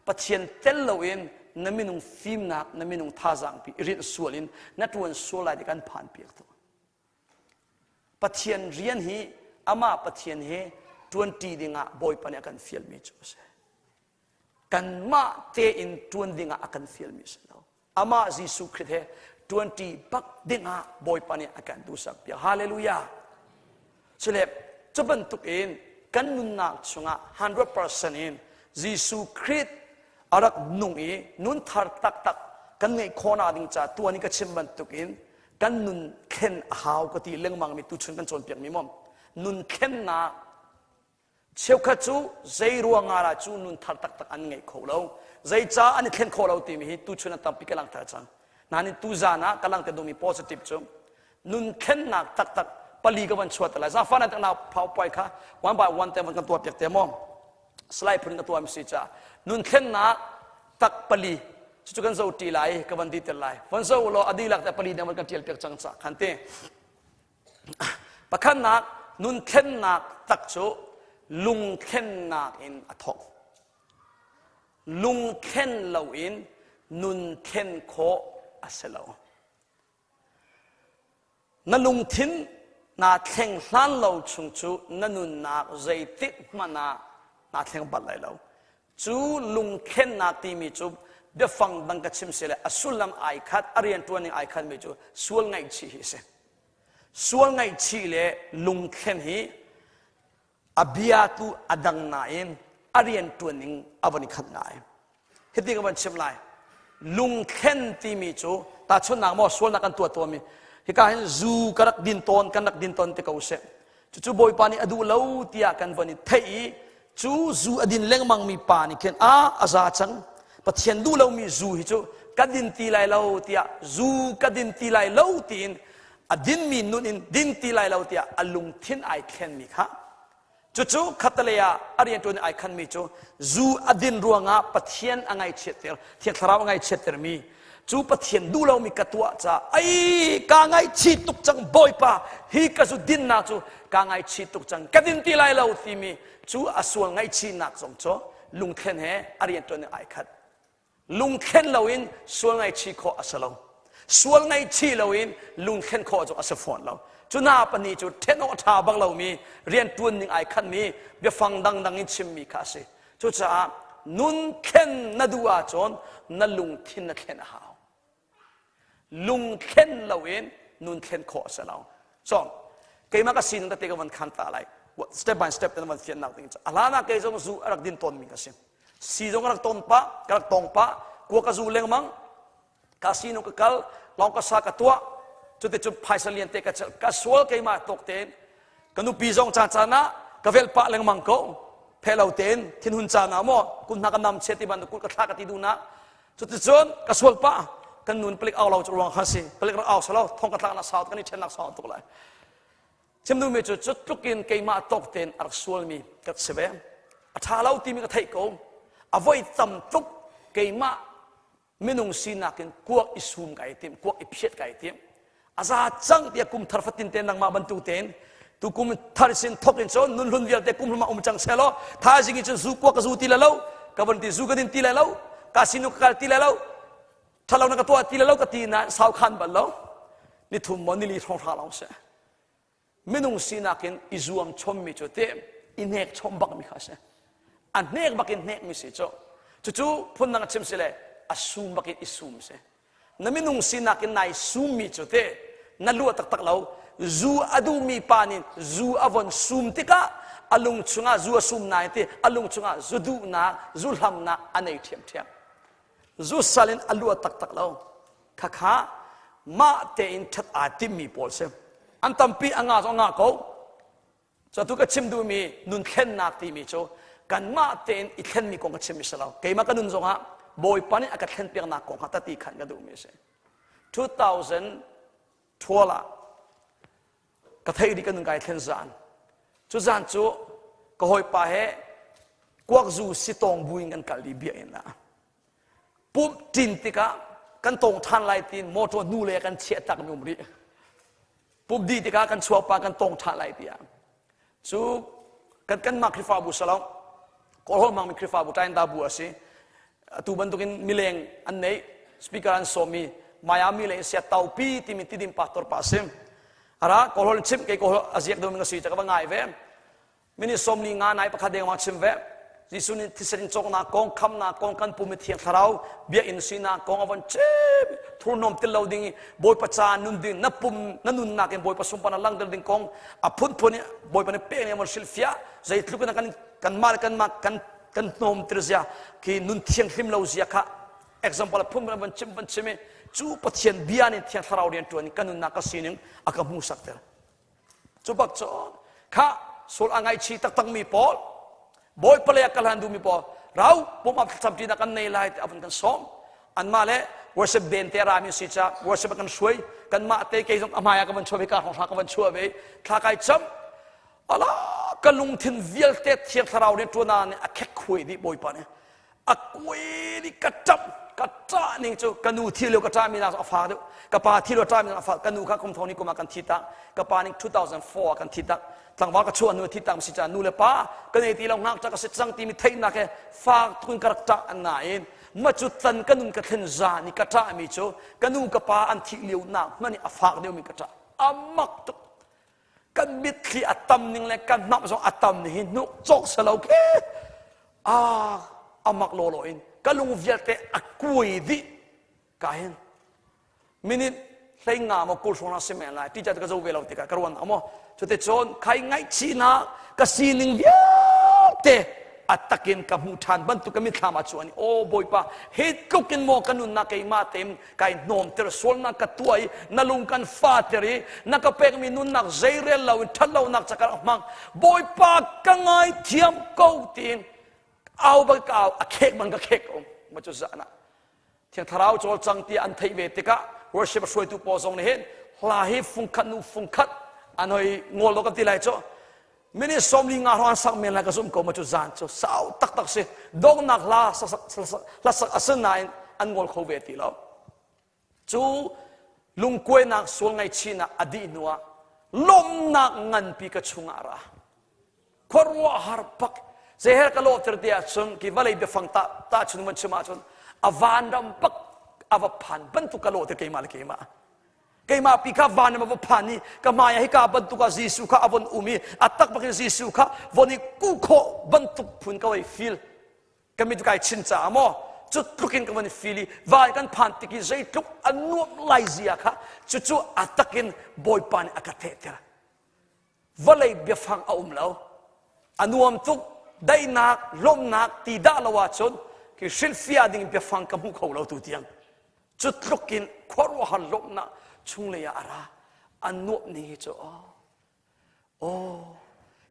ปะเทียนเตลเหล่าอินนั่นมีนุ่งฟิล์มนักนั่นมีนุ่งท่าจังปีเรียนส่วนอินนั่นตัวโซลายกันผ่านเปียกตัวปะเทียนเรียนฮีอามาปะเทียนเฮ20dinga boy pa niya kan feel mi chose kan ma te in 20 dinga akan feel mi selo ama Jesuh Christ he 20 bak dinga boy pa niya akan dusak pia hallelujah sele chaban tuk in kan nun nak chunga 100% in Jesuh Christ arak nung e nun thar tak kan ngai khona ding cha tu ani ka chimban tuk in กันนุนเข็นหาวกติเรื่องมังมีตุชนกันจนเปียกมีมอมนุนเข็นนาเชี่ยวขจูใจรัวงาราจูนุนทัดตักตักอันไงโคเราใจจ้าอันนี้เข็นโคเราตีมีฮิตุชนตั้มปีกลังทัดจังนั่นนี่ตุจานะกำลังจะดูมี positive จุนุนเข็นนักตักตักปลีกับวันชวดอะไรซาฟันตั้งนาเผาไปค่ะวันบ่ายวันเต็มวันกันตัวเปียกเต็มมอมสไลด์พื้นกันตัวมิสิจ้านุนเข็นนักตักปลีจุกันโซตีไลกับวันดีเตลไลวันโซโลอดีลักแต่ปลีเนี่ยมันกันเทียลเปียกจังสักขันเตปะขันนักนุนเข็นนักตักจูลุงเข็นนักอินอัทอกลุงเข็นเหล่าอินนุนเข็นโคอัสเลานั่นลุงทิ้นนาเข่งล้านเราชุงจูนั่นนุนนักใจติดมันนาเข่งบัดไหลเราจูลุงเข็นนักตีมีจูเดี๋ยวฟังดังกระชิมเสียเลยสุลลัมไอคัดอารียนตัวนี้ไอคัดไม่จูส่วนไงชีฮิเสส่วนไงชีเลยลุงเข็นฮีอภิยาตุอดังนาอินอารียนตัวนี้อวันนี้ขัดง่ายเหตุที่กันชิมไลลุงเข็นตีมีจูตาชนนางมอส่วนนักกันตัวมีที่การเห็นจูกระดักดินตอนกันดักดินตอนที่เขาเสจู่บอยปานีอดูเล่าที่อากันวันนี้เทยจูอดินเล้งมังมีปานีเข็นอาซาจังปัจเจียนดูเล่ามีจูฮิจูกัดดินตีไลเล่าที่จูกัดดินตีไลเล่าตีนอดินมีนุนินดินตีไลเล่าที่อลุงทิ้นไอเข็นมีค่ะจู่ขัดเลยอารียนตัวนี้ไอเข็นมีจูอดินรัวงาปัจเจียนอังไงเช็ดเตอร์เทียนคราวอังไงเช็ดเตอร์มีจูปัจเจียนดูเรามีกตัวจ้าไอ้กางไงชีตุกจังบ่อยป่ะฮีกจูดินนักจูกางไงชีตุกจังกัดดินตีไลเล่าที่มีจูอสวงไงชีนักสมจูลุงเข็นเฮอารียนตัวนี้ไอขัดลุงเข็นเราอินส่วนไงชีโคอัสลาส่วนไงชีเราอินลุงเข็นโคจูอัสฟอนเราจุน่าปนีจุเทนอทาบังเรามีเรียนตัวนึงไอคันมีเบียฟังดังอินชิมมีคาสิจุจ้านุนเข็นนัดูอาจอนนัลุงทินนักเข็นหาวลุงเข็นเราอินนุนเข็นโคอัสลาสองเกี่ยมกับสิ่งที่เกี่ยวกับขันตาอะไร step by step แต่ละวันเขียนนักติงจ้าอะไรนะเกี่ยวกับจูรักดินตนมีคาสิสีจงรักตนปะรักตองปะกัวกจูเลงมังคาสิโนกกัลลองกษากตัวจุดที่จุดไพ่เสลียนเตะกัดกัสวลเกี่ยมาตกเตนกันดูปีจงจานจานะกเวลปะเลงมังก็เพลาเตนทินหุนจานะมอคุณนักนำเชติบันกุลกระทากติดูนะจุดที่จนกัสวลปะกันนุนเปลิกเอาเราจะรวงฮัสิเปลิกเราเอาสลาวทองกระทากนักสาวกันนี่เช่นนักสาวตุกเลยเช่นดูมีจุดทุกินเกี่ยมาตกเตนอักสวลมีกัดเสวอัฐาเราที่มีกระไทยก็เอาไว้ตำตุกเกี่ยมาไม่นุ่งสีนักินกวกอิสุมไก่เต็มกวกอิเพียดไก่เต็มอาซาจังที่กุมทาร์ฟัตินเตนนังมาบรรทุเตนตุกุมทาร์สินทบลินโซนุนลุนเวียลเตกุมมาจังเซโลท้าจิกิจซูกวกซูตีเลากับวันที่ซูกดินตีเลาคาสิโนกัลตีเลาถ้าเรานักตัวตีเลากตีนะสาวขันบัลเลานี่ทุ่มมันนี่ลีทองท้าเราเสไม่นุ่งสีนักินอิซูอัมชมมิจุเตอินเนกชมบักมิข้าเสอันเนกบักอินเนกมิสิโจจู่พุ่นนังชิมเสเลอซูมบักอินอิซูมเสนั่นไม่นุ่งสีนักินนายซูมมิจุเตนั่นลัวตักเราจูอดูมีปานินจูอวันซูมติกะอลุงชงาจูซูมนายติอลุงชงาจูดูนาจูลำนาอันไหนเทียมจูสลินอลัวตักเราข้ามาเตอินทัดอาติมีโพลเซอันตั้มปีอ่างาเขาจะทุกข์ชิมดูมีนุนเข็นนักตีมีโจกันมาเตอินอีเข็นมีกงกชิมมิสลาวเกี่ยมากันนุนจงฮะบอยปานิอากัดเข็นเปียงนักกงฮะตัดตีขันกันดูมีเซ2000ทัวละกระเทยดีกันหนึ่งไก่เทนซานจุดซานจูก็หอยป่าเหกวักจูสิตองบุยกันกันลิเบียนนะปุ๊บจินติกะกันตรงทันไลตินโมโตนูเลกันเชียตักมิมรีปุ๊บดีติกะกันชัวปากันตรงทันไลติยาจูกันมาคริฟาบุสลามก็หอมังมีคริฟาบุตายนดาบัวสิตูบันตุกินมิเลงอันนี้สปีกเกอร์อันโซมีมายามิเลงเสียเตาปีที่มีติดิมปัตตอร์ปัสเซมอะไรก็หอลชิมก็หอลอาเซียกดูมันก็สีจากบ้างไงเว้มินิสมนีงานไหนประคดีมาชิมเว้จิสุนิที่เส้นจงนักกองคำนักกองกันปุ่มเทียงคาราวเบียอินซีนักกองอวันเจ็บทุนนมติลเราดิ่งบอยประจานนุนดิ่งนับปุ่มนันนุนนักเองบอยประสมปนันลังเดินดิ่งกองอพุ่นเนี่ยบอยปนันเป้เนี่ยมันสิลฟิอาใจทุกคนกันมากันนมติรเสียคือนุนเทียงหิมเราเสียค่ะ example phum ban chim chu pathian bian in thiang tharau rian tuan kanun na ka sining aka mu sakter chu bak chon kha sol angai chi tak tak mi pol boy pale akalan du mi pol rau pom ap chamti na kan nei lai avan kan som an male worship ben te rami si cha worship kan shui kan ma te ke jong amaya ka ban chwe ka hong ka ban chwe be kha kai cham ala kalung thin vial te thiang tharau rian tuan na a khek khui di boy pa ne a khui di ka cham ka ta ning chu kanu thilo ka ta mi na afa de ka pa thilo ta mi na afa kanu ka kom thoni ko ma kan thita ka pa ning 2004 kan thita tangwa ka chuan nu thita si cha nu le pa kan ei ti long nak cha ka se chang ti mi thei na ke fa tun karak ta an na in ma chu tan kanun ka then za ni ka ta mi chu kanu ka pa an thi liu na mani afa de mi ka ta amak tu kan mit khi atam ning le kan nap so atam ni nu chok salo ke amak lo lo in kalung viate akui di kahen minit hlei nga mo kul sona semen lai ti cha ka zo velo ti ka karwan amo chote chon khai ngai china ka sining viate atakin ka mu than ban tu ka mi thama chuani o boipa he kokin mo kanun na kai ma tem kai nom ter sol na ka tuai na lung kan fateri na ka pek mi nun nak zairel law thalo nak chakar mang boipa ka ngai thiam ko tinเอาบังกาวอเคกบังกะเคกองมาจุดนั้นเที่ยงทาราวโจลจังตีอันไทยเวติกะ worship ช่วยตุปอซงนี่เห็นลาฮิฟุงคัดนูฟุงคัดอันหอยงอลกันตีไรจ้ะไม่ได้สมลิงาหอนสักเมลัยก็สมก็มาจุดนั้นจ้ะสาวตักสิดงนักลาสักอาศัยนายอันงอลเขาเวติแล้วจู่ลุงกวยนักสวงไงชีนักอดีตนัวลมนักเงินปีกชุงอาระขวรัวหารปักเสียกะโลตรเดียชนกีวาเลยเบฟังตาชนมันชมาชนอวานดำปักอวพันบรรทุกกะโลตรเกมาปีกาวานมาพันนี่กะมาให้กาบรรทุกจิสุขะอวันอุมีอัตตักบักจิสุขะวันนี้กู้โคบรรทุกพุนกะไว้ฟิลกะมีตุกายชินจ่ามอจุดลุกินกะวันนี้ฟิลีวายกันพันติกิใจทุกอันนวมไลเซียค่ะจู่อัตตักินบอยปานอากาเตเตอร์วาเลยเบฟังเอาแล้วอันนวมทุกได้นักลมนักตีดาลวาชนคือศิลปินดิ่งเปียฟังกับมุขเราตัวเดียงจุดลุกินขวรหันลมนักชุงเลยอาระอันนวบนี้จ้ะโอ้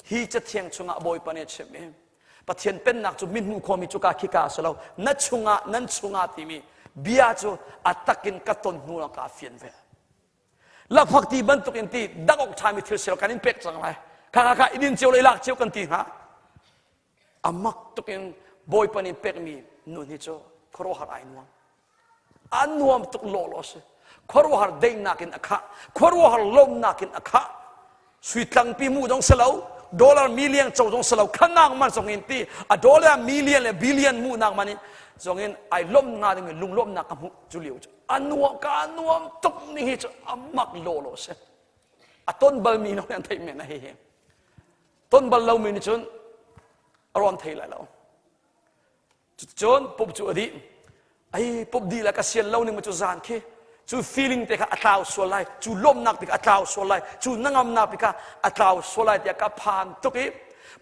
ฮีจะเทียงชุงอาบอยปานเอชเมปะเทียนเป็นนักจุมินมุขมีจุกาคิกาสลาวนั่นชุงอาที่มีเบียจูอัตตะกินกัตตนนูนักอาฟินเวลักพักที่บรรทุกอินตีดักออกชายมิทิลเซลกันอินเป็กจังไรข้าอินเจียวเลยลักเจียวกันตีฮะอามักตุกินบอยปนิเปกมีนุนิโจครัวหาไอนัวอันนัวตุกโลโลสครัวหาเดนักินอักขะครัวหาลมนักินอักขะสุดตังปีมูดงสลาวดอลลาร์มิลเลียนโจดงสลาวขนาดมันส่งอินตีอะดอลลาร์มิลเลียนและบิลเลียนมูนักมันนี่ส่งอินไอลมนักดิ่งลุงลมนักมุจุลิวจอันนัวกอันนัวตุกนี่โจอามักโลโลสอะต้นบอลมีน้องยังไทยเมนะเฮต้นบอลเรามีนี่จนอารมณ์ไทยแล้วจนปุ๊บจู่อดีไอ้ปุ๊บดีแล้วก็เสียเล่าหนึ่งมาจู่จานขี้จู่ feeling เด็กอัตราส่วนไรจู่ลมนักเด็กอัตราส่วนไรจู่นั่งอำนาจเด็กอัตราส่วนไรเด็กก็ผ่านทุกที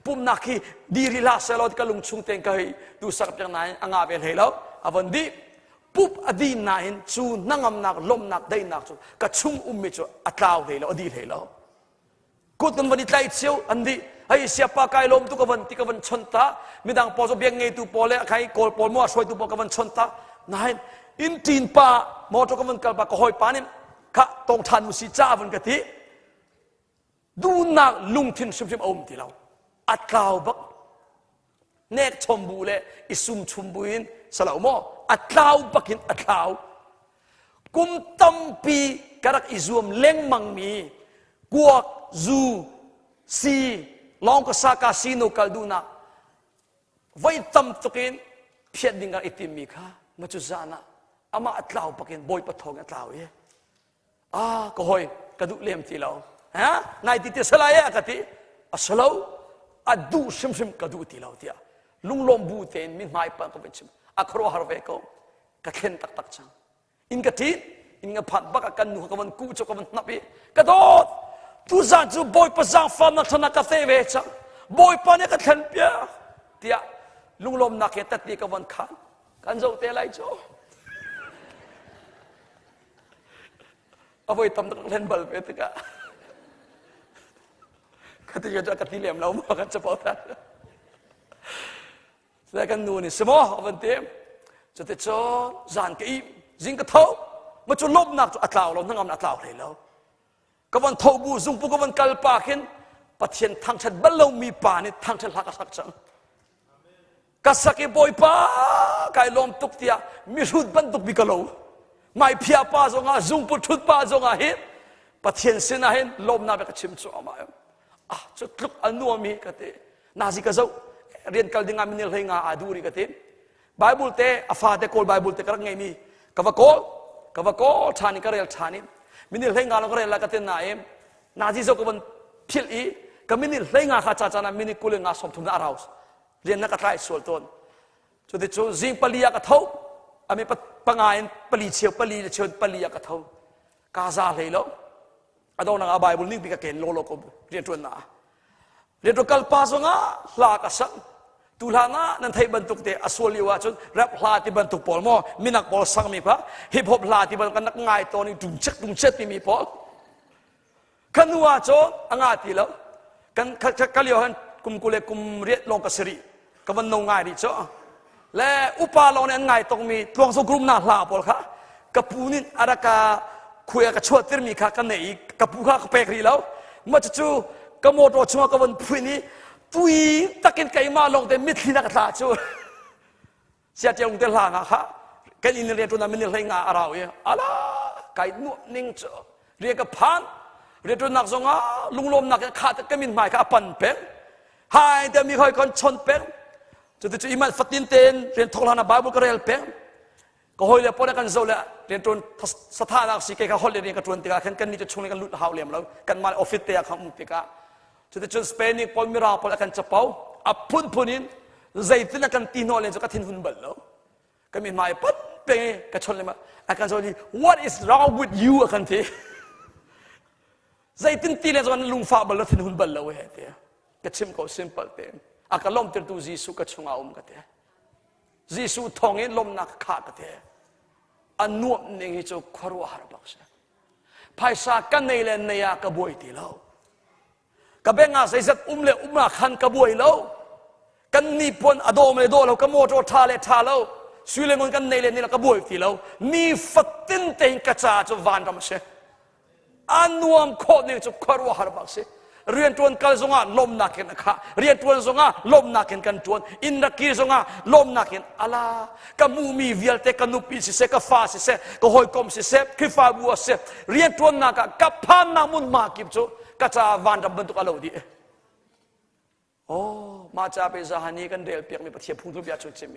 ปุ๊บนักขี้ดีรีลาเซลล์ที่กำลังชุ่งเต็งก็ให้ดูสักอย่างนั้นอ่างอาเวลให้แล้วอวันดีปุ๊บอดีนายจู่นั่งอำนาจลมนักได้นักจู่ก็ชุ่งมิจู่อัตราให้แล้วอดีให้แล้วกูต้นวันนี้ใจเชียวอันดีไอ้เสียปากไก่ลมตุกวันที่กวันชนตามีดังพอจะเบียงไงตุปอเละใครโกลปอมัวช่วยตุปอกวันชนตานายอินทีนปามอตุกวันกัลปากหอยปานี่ข้าตรงทันมุสิจ้าวันกะทิดูนักลุงทินชิมอมที่เราอัดกล่าวบักเนกชมบูเละอิสุมชมบูอินสลาวมออัดกล่าวบักินอัดกล่าวกุมตั้มปีกระดักอิซุมเล้งมังมีกวกจูซีลองก็สักการสิโนกัลดูนะไว้ตั้มตุกินเพียรดิ่งกันอิติมีค่ะมาจุจานะอามาอัตลาวปักินบอยปะทองอัตลาวเย่ก็หอยกระดูเลี้ยมที่เราฮะนายติดสลายกะทิสลาวอดูชิมกระดูที่เราที่ลุงลมบูเตนมีไม้ปังก็เป็นชิมอัครวหารเวกกะเข็นตักจังอินกะทิอินกะผัดบักกันหนูกะวันกู้จกะวันนับปีกระโดดtu zan chu boy pa zang fam na thana ka te ve cha boy pa ne ka than pia tia lunglom na ke tat ti ka wan khan kan zo te lai cho avoid tam tak len bal pe tika kati jo ka ti lem lau ma kan chapau ta sa kan nu ni smo avan tem cho te cho zan ke jing ka thau ma chu lob nak chu atlaw lo nangam atlaw le lo ka van thau bu zung pu ka van kal pa khin pathian thang chat bal lo mi pa ni thang chat hak sak chang ka saki boy pa kai lom tuk tia mi rut ban tuk bi ka lo mai phia pa zonga zung pu thut pa zonga hi pathian sin a hin lom na be ka chim chu ma chu tluk anu mi ka te na ji ka zo rian kal dinga minil henga aduri ka te bible te afa te kol bible te kar ngai mi ka va kol thani ka rel thani minil henga lo ka rel la ka te na em na ji zo ka ban phil i ka minil henga kha cha cha na mini kul nga som thum na araus rian na ka trai sol ton chu te chu jing palia ka thau ami pangain pali cheu palia ka thau ka za le lo adon nga bible ning bi ka ken lo ko rian tuan na rian to kal pa so nga la ka sang tu la nga nan thai ban tuk te asoli wa chun rap hla ti ban tuk pol mo minak pol sang mi pa hip hop hla ti ban kan nak ngai to ni dung chet ti mi pol kanwa cho anga ti lo kan kalio han kum kule kum riat long ka seri ka ban no ngai ri cho le upa lo ne ngai tong mi tuang so group na hla pol kha ka punin araka khuya ka chot tir mi kha ka nei ka pu kha ka pek ri lo ma chu ka mo to chuma ka ban phuni tui takin kai ma long te mit thina ka tha chu sia chang te la nga kha kan in re tu na min le nga arau ye ala kai nu ning cho re ka phan re tu nak zonga lunglom nak kha ta ka min mai ka pan pe hai te mi khoi kon chon pe chu tu iman fatin ten ren thol hana bible ka rel pe ko hoi le pon kan zo le ren tun sathana si ke ka hol le ka tun ti ka kan ni chu chung le kan lut haw lem lo kan mal office te ka mu ti ka chu te chun spending pol mira pol akan chapau apun punin zaitin akan tino len so ka thin hun bal lo ka min mai pat pe ka chon le ma akan so ni what is wrong with you akan ti zaitin ti le so kan lung fa bal lo thin hun bal lo he te ka chim ko simple te akalom ter tu Jesuh ka chunga ka te Jesuh thong in lom na kha ka te anuam ning hi chu khwarwa har bak se phaisa kan nei len ne ya ka boi ti lo ka benga sai zat umle umma khan ka boi lo kan ni pon adom le do lo ka mo to tha le tha lo suile ngon kan nei le ni la ka boi ti lo ni fatin te ka cha chu van ram se anuam kho ni chu khwarwa har bak se rian tuan kal zonga lom na ken kha rian tuan zonga lom na ken kan tuan in na ki zonga lom na ken ala ka mu mi vial te ka nu pi si se ka fa si se ka hoi kom si se ki fa bu se rian tuan na ka phan na mun ma kip chu ka cha van ram bentuk alo di oh ma cha pe za hani kan del pek mi pathia phung tu bia chu chim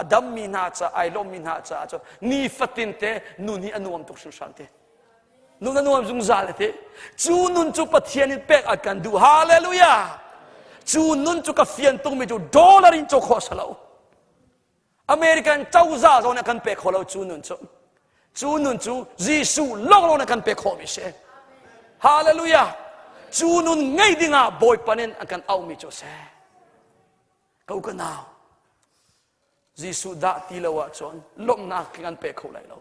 adam mi na cha ai lom mi na cha chu ni fatin te nu ni anuam tuk su san te nun anuam zung zal te chu nun chu pathian in pek akan du hallelujah chu nun chu ka fian tung mi chu dollar in chu kho salo american chau za zo na kan pek kholo chu nun chu Jesuh long long na kan pek kho mi se hallelujah chu nun ngai dinga boy panen akan au mi chu se kau ka naw Jesuh da ti lawa chon lom na kan pek kho lai lo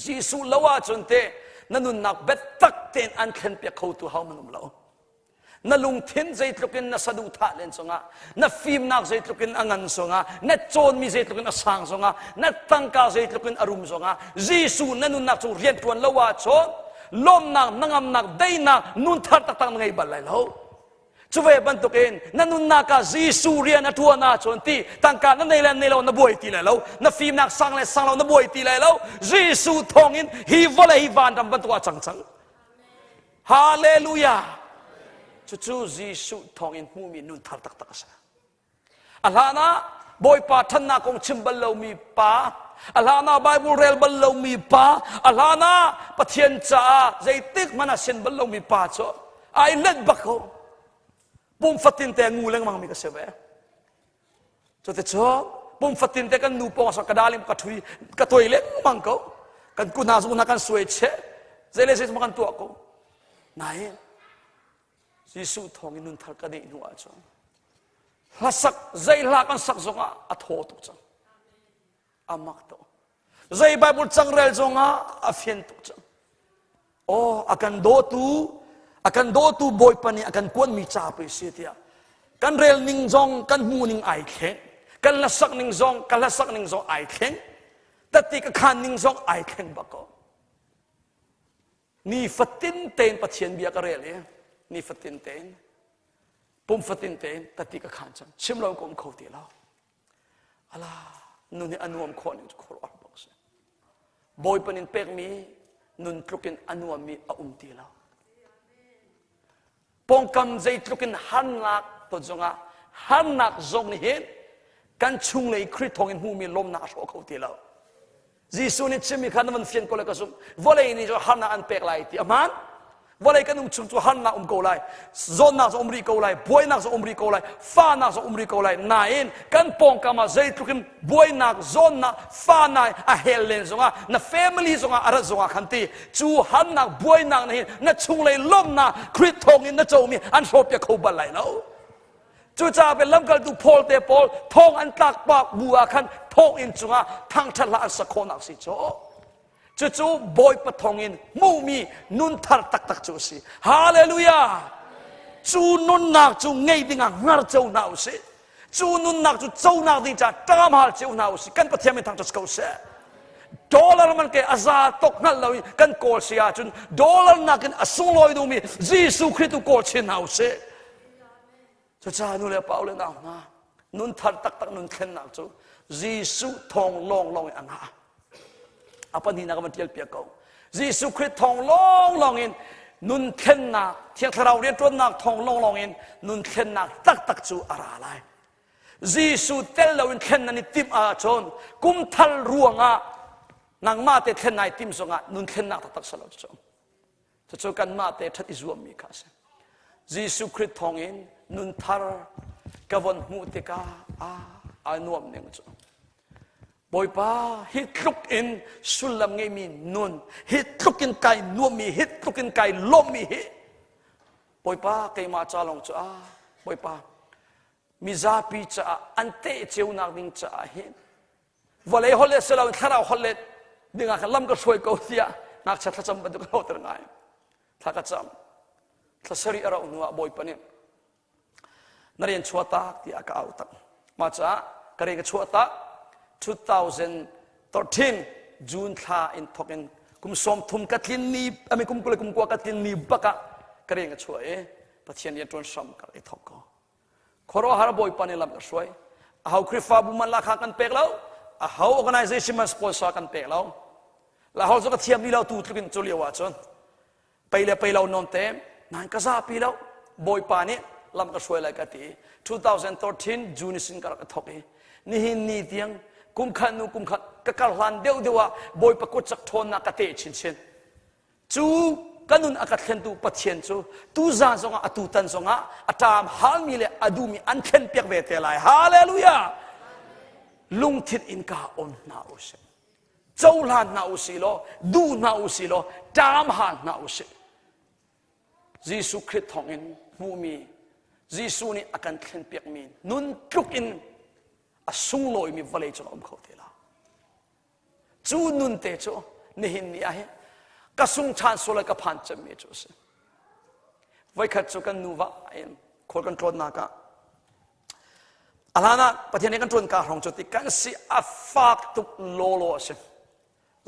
Jesuh lawa chon te nanun nak bet tak ten an khen pe kho tu haw manum lo na lung thin zai tlukin na sadu tha len songa na film nak zai tlukin angan songa na chon mi zai tlukin asang songa na tangka zai tlukin arum songa Jesuh nanun nak chu rian tuan lawa chon lom nak nangam nak dai nak nun thar tak tang ngai bal lai lo chuwe ban tukin nanun naka Jesuh rian atua na chon ti tangka na nei lan nei lo na boi ti lai lo na film nak sang lo na boi ti lai lo Jesuh thongin hi vole hi van ram ban tu chang chang hallelujah chu Jesuh thongin mu mi nun thar tak tak sa alhana boy pa than na kong chimbal lo mi pa alhana bible rel bal lo mi pa alhana pathian cha zaitik mana sin bal lo mi pa cho ai let bako bum fatin te ngu leng mang mi ka sebe cho te cho bum fatin te kan nu pong so kadalim ka thui ka toi leng mang ko kan ku na zu na kan suai che zele se makan tu ko nai Jesuh thong in nun thar ka dei nu a cho hasak zai la kan sak zonga a tho tu chang amak to zai bible chang rel zonga a fian tu chang oh akan do tu boy pani akan kuan mi cha pe sitia kan rel ning zong kan mu ning ai khen kan la sak ning zong ai khen tati ka khan ning zong ai khen bako ni fatin ten pathian bia ka rel ni fatin ten pum fatin ten tati ka khan cham sim lo kom kho ti lo ala nu ni anuam kho ni kho ar bak se boy panin pek mi nun trukin anuam mi a ti lo pong kam zai trukin han lak to zonga han nak zong ni hin kan chung lei khri thong in hu mi lom na ro kho ti lo Jesuh ni chimi khan man fian ko la kasum volei ni jo han na an pek lai ti aman volei kan chung chu han na ko lai zon na zo umri ko lai boy na zo umri ko lai fa na zo umri ko lai nain kan pong kama zai trukin boy na zon na fa na a helen zonga na family zonga ara zonga khanti chu han na boy na hin na chung lei lom na khri thong in na zo mi an so pya kho ba lai lo chu cha be lam kal tu pol te pol thong an tak pa bua khan thong in chunga thang thala sa khonak si cho chu boy pa thong in mu mi nun thar tak chu si hallelujah chu nun nak chu ngei dinga ngar chau nau si chu nun nak chu chau nak ding cha tam hal chau nau si kan pathiam thang chas ko se dollar man ke aza tok ngal lawi kan kol sia chun dollar nakin asung loi du mi Jesuh Christ ko chin nau si chu cha nu le paul na na nun thar tak nun khen nak chu Jesuh thong long anga apan hina ka man tial pia ko Jesuh Christ thong long in nun khen na thiang tharau rian tuan nak thong long in nun khen nak tak chu ara lai Jesuh tel lo in khen na ni tim a chon kum thal ruanga nang ma te khen nai tim songa nun khen nak tak salo chu kan ma te that izuam mi kha se Jesuh Christ thong in nun thar kavon mu te ka a nuam neng chu boy pa hit look in sulam ngai mi nun hit look in kai nuam mi hit look in kai lom mi hi boy pa kai ma cha long cha boy pa mi za pi cha ante cheu nak ding cha hi vale hole selo thara hole dinga ka lam ka soi ko sia nak cha thacham ba du ko ter ngai thaka cham thasari ara unwa boy pa ni narian chuata ti aka auta ma cha kare ka chuata 2013 June tha in thokin kum som thum katlin ni ami kum kule kum kwa katlin ni baka kare nga chue pathian ya ton sam ka i thoko khoro har boy pani lam ka soi a hau khrifa bu man la kha kan pek lo a hau organization man sponsor kan pek lo la hau zo ka thiam ni lo tu tlukin chuli wa chon peile non te nan ka za pi lo boy pani lam ka soi la ka ti 2013 June sin ka thoki ni hin ni tiang kum khan ka kal hlan deu dewa boy pa ko chak thon na ka te chin chu kanun akat khen tu pathian chu tu za zonga atu tan zonga atam hal mi le adu mi an khen pek ve te lai hallelujah lung thit in ka on na o se chau lan na o si lo du na o si lo tam han na o se Jesuh Christ thong in mu mi Jesuh ni akan khen pek mi nun truk in asung loi mi vale chon om kho tela chu nun te cho ni hin ni a he ka sung chan so la ka phan cham me cho se vai khat cho kan nuwa em khol kan tron na ka alana pathian kan tron ka rong cho ti kan si a fak tuk lo se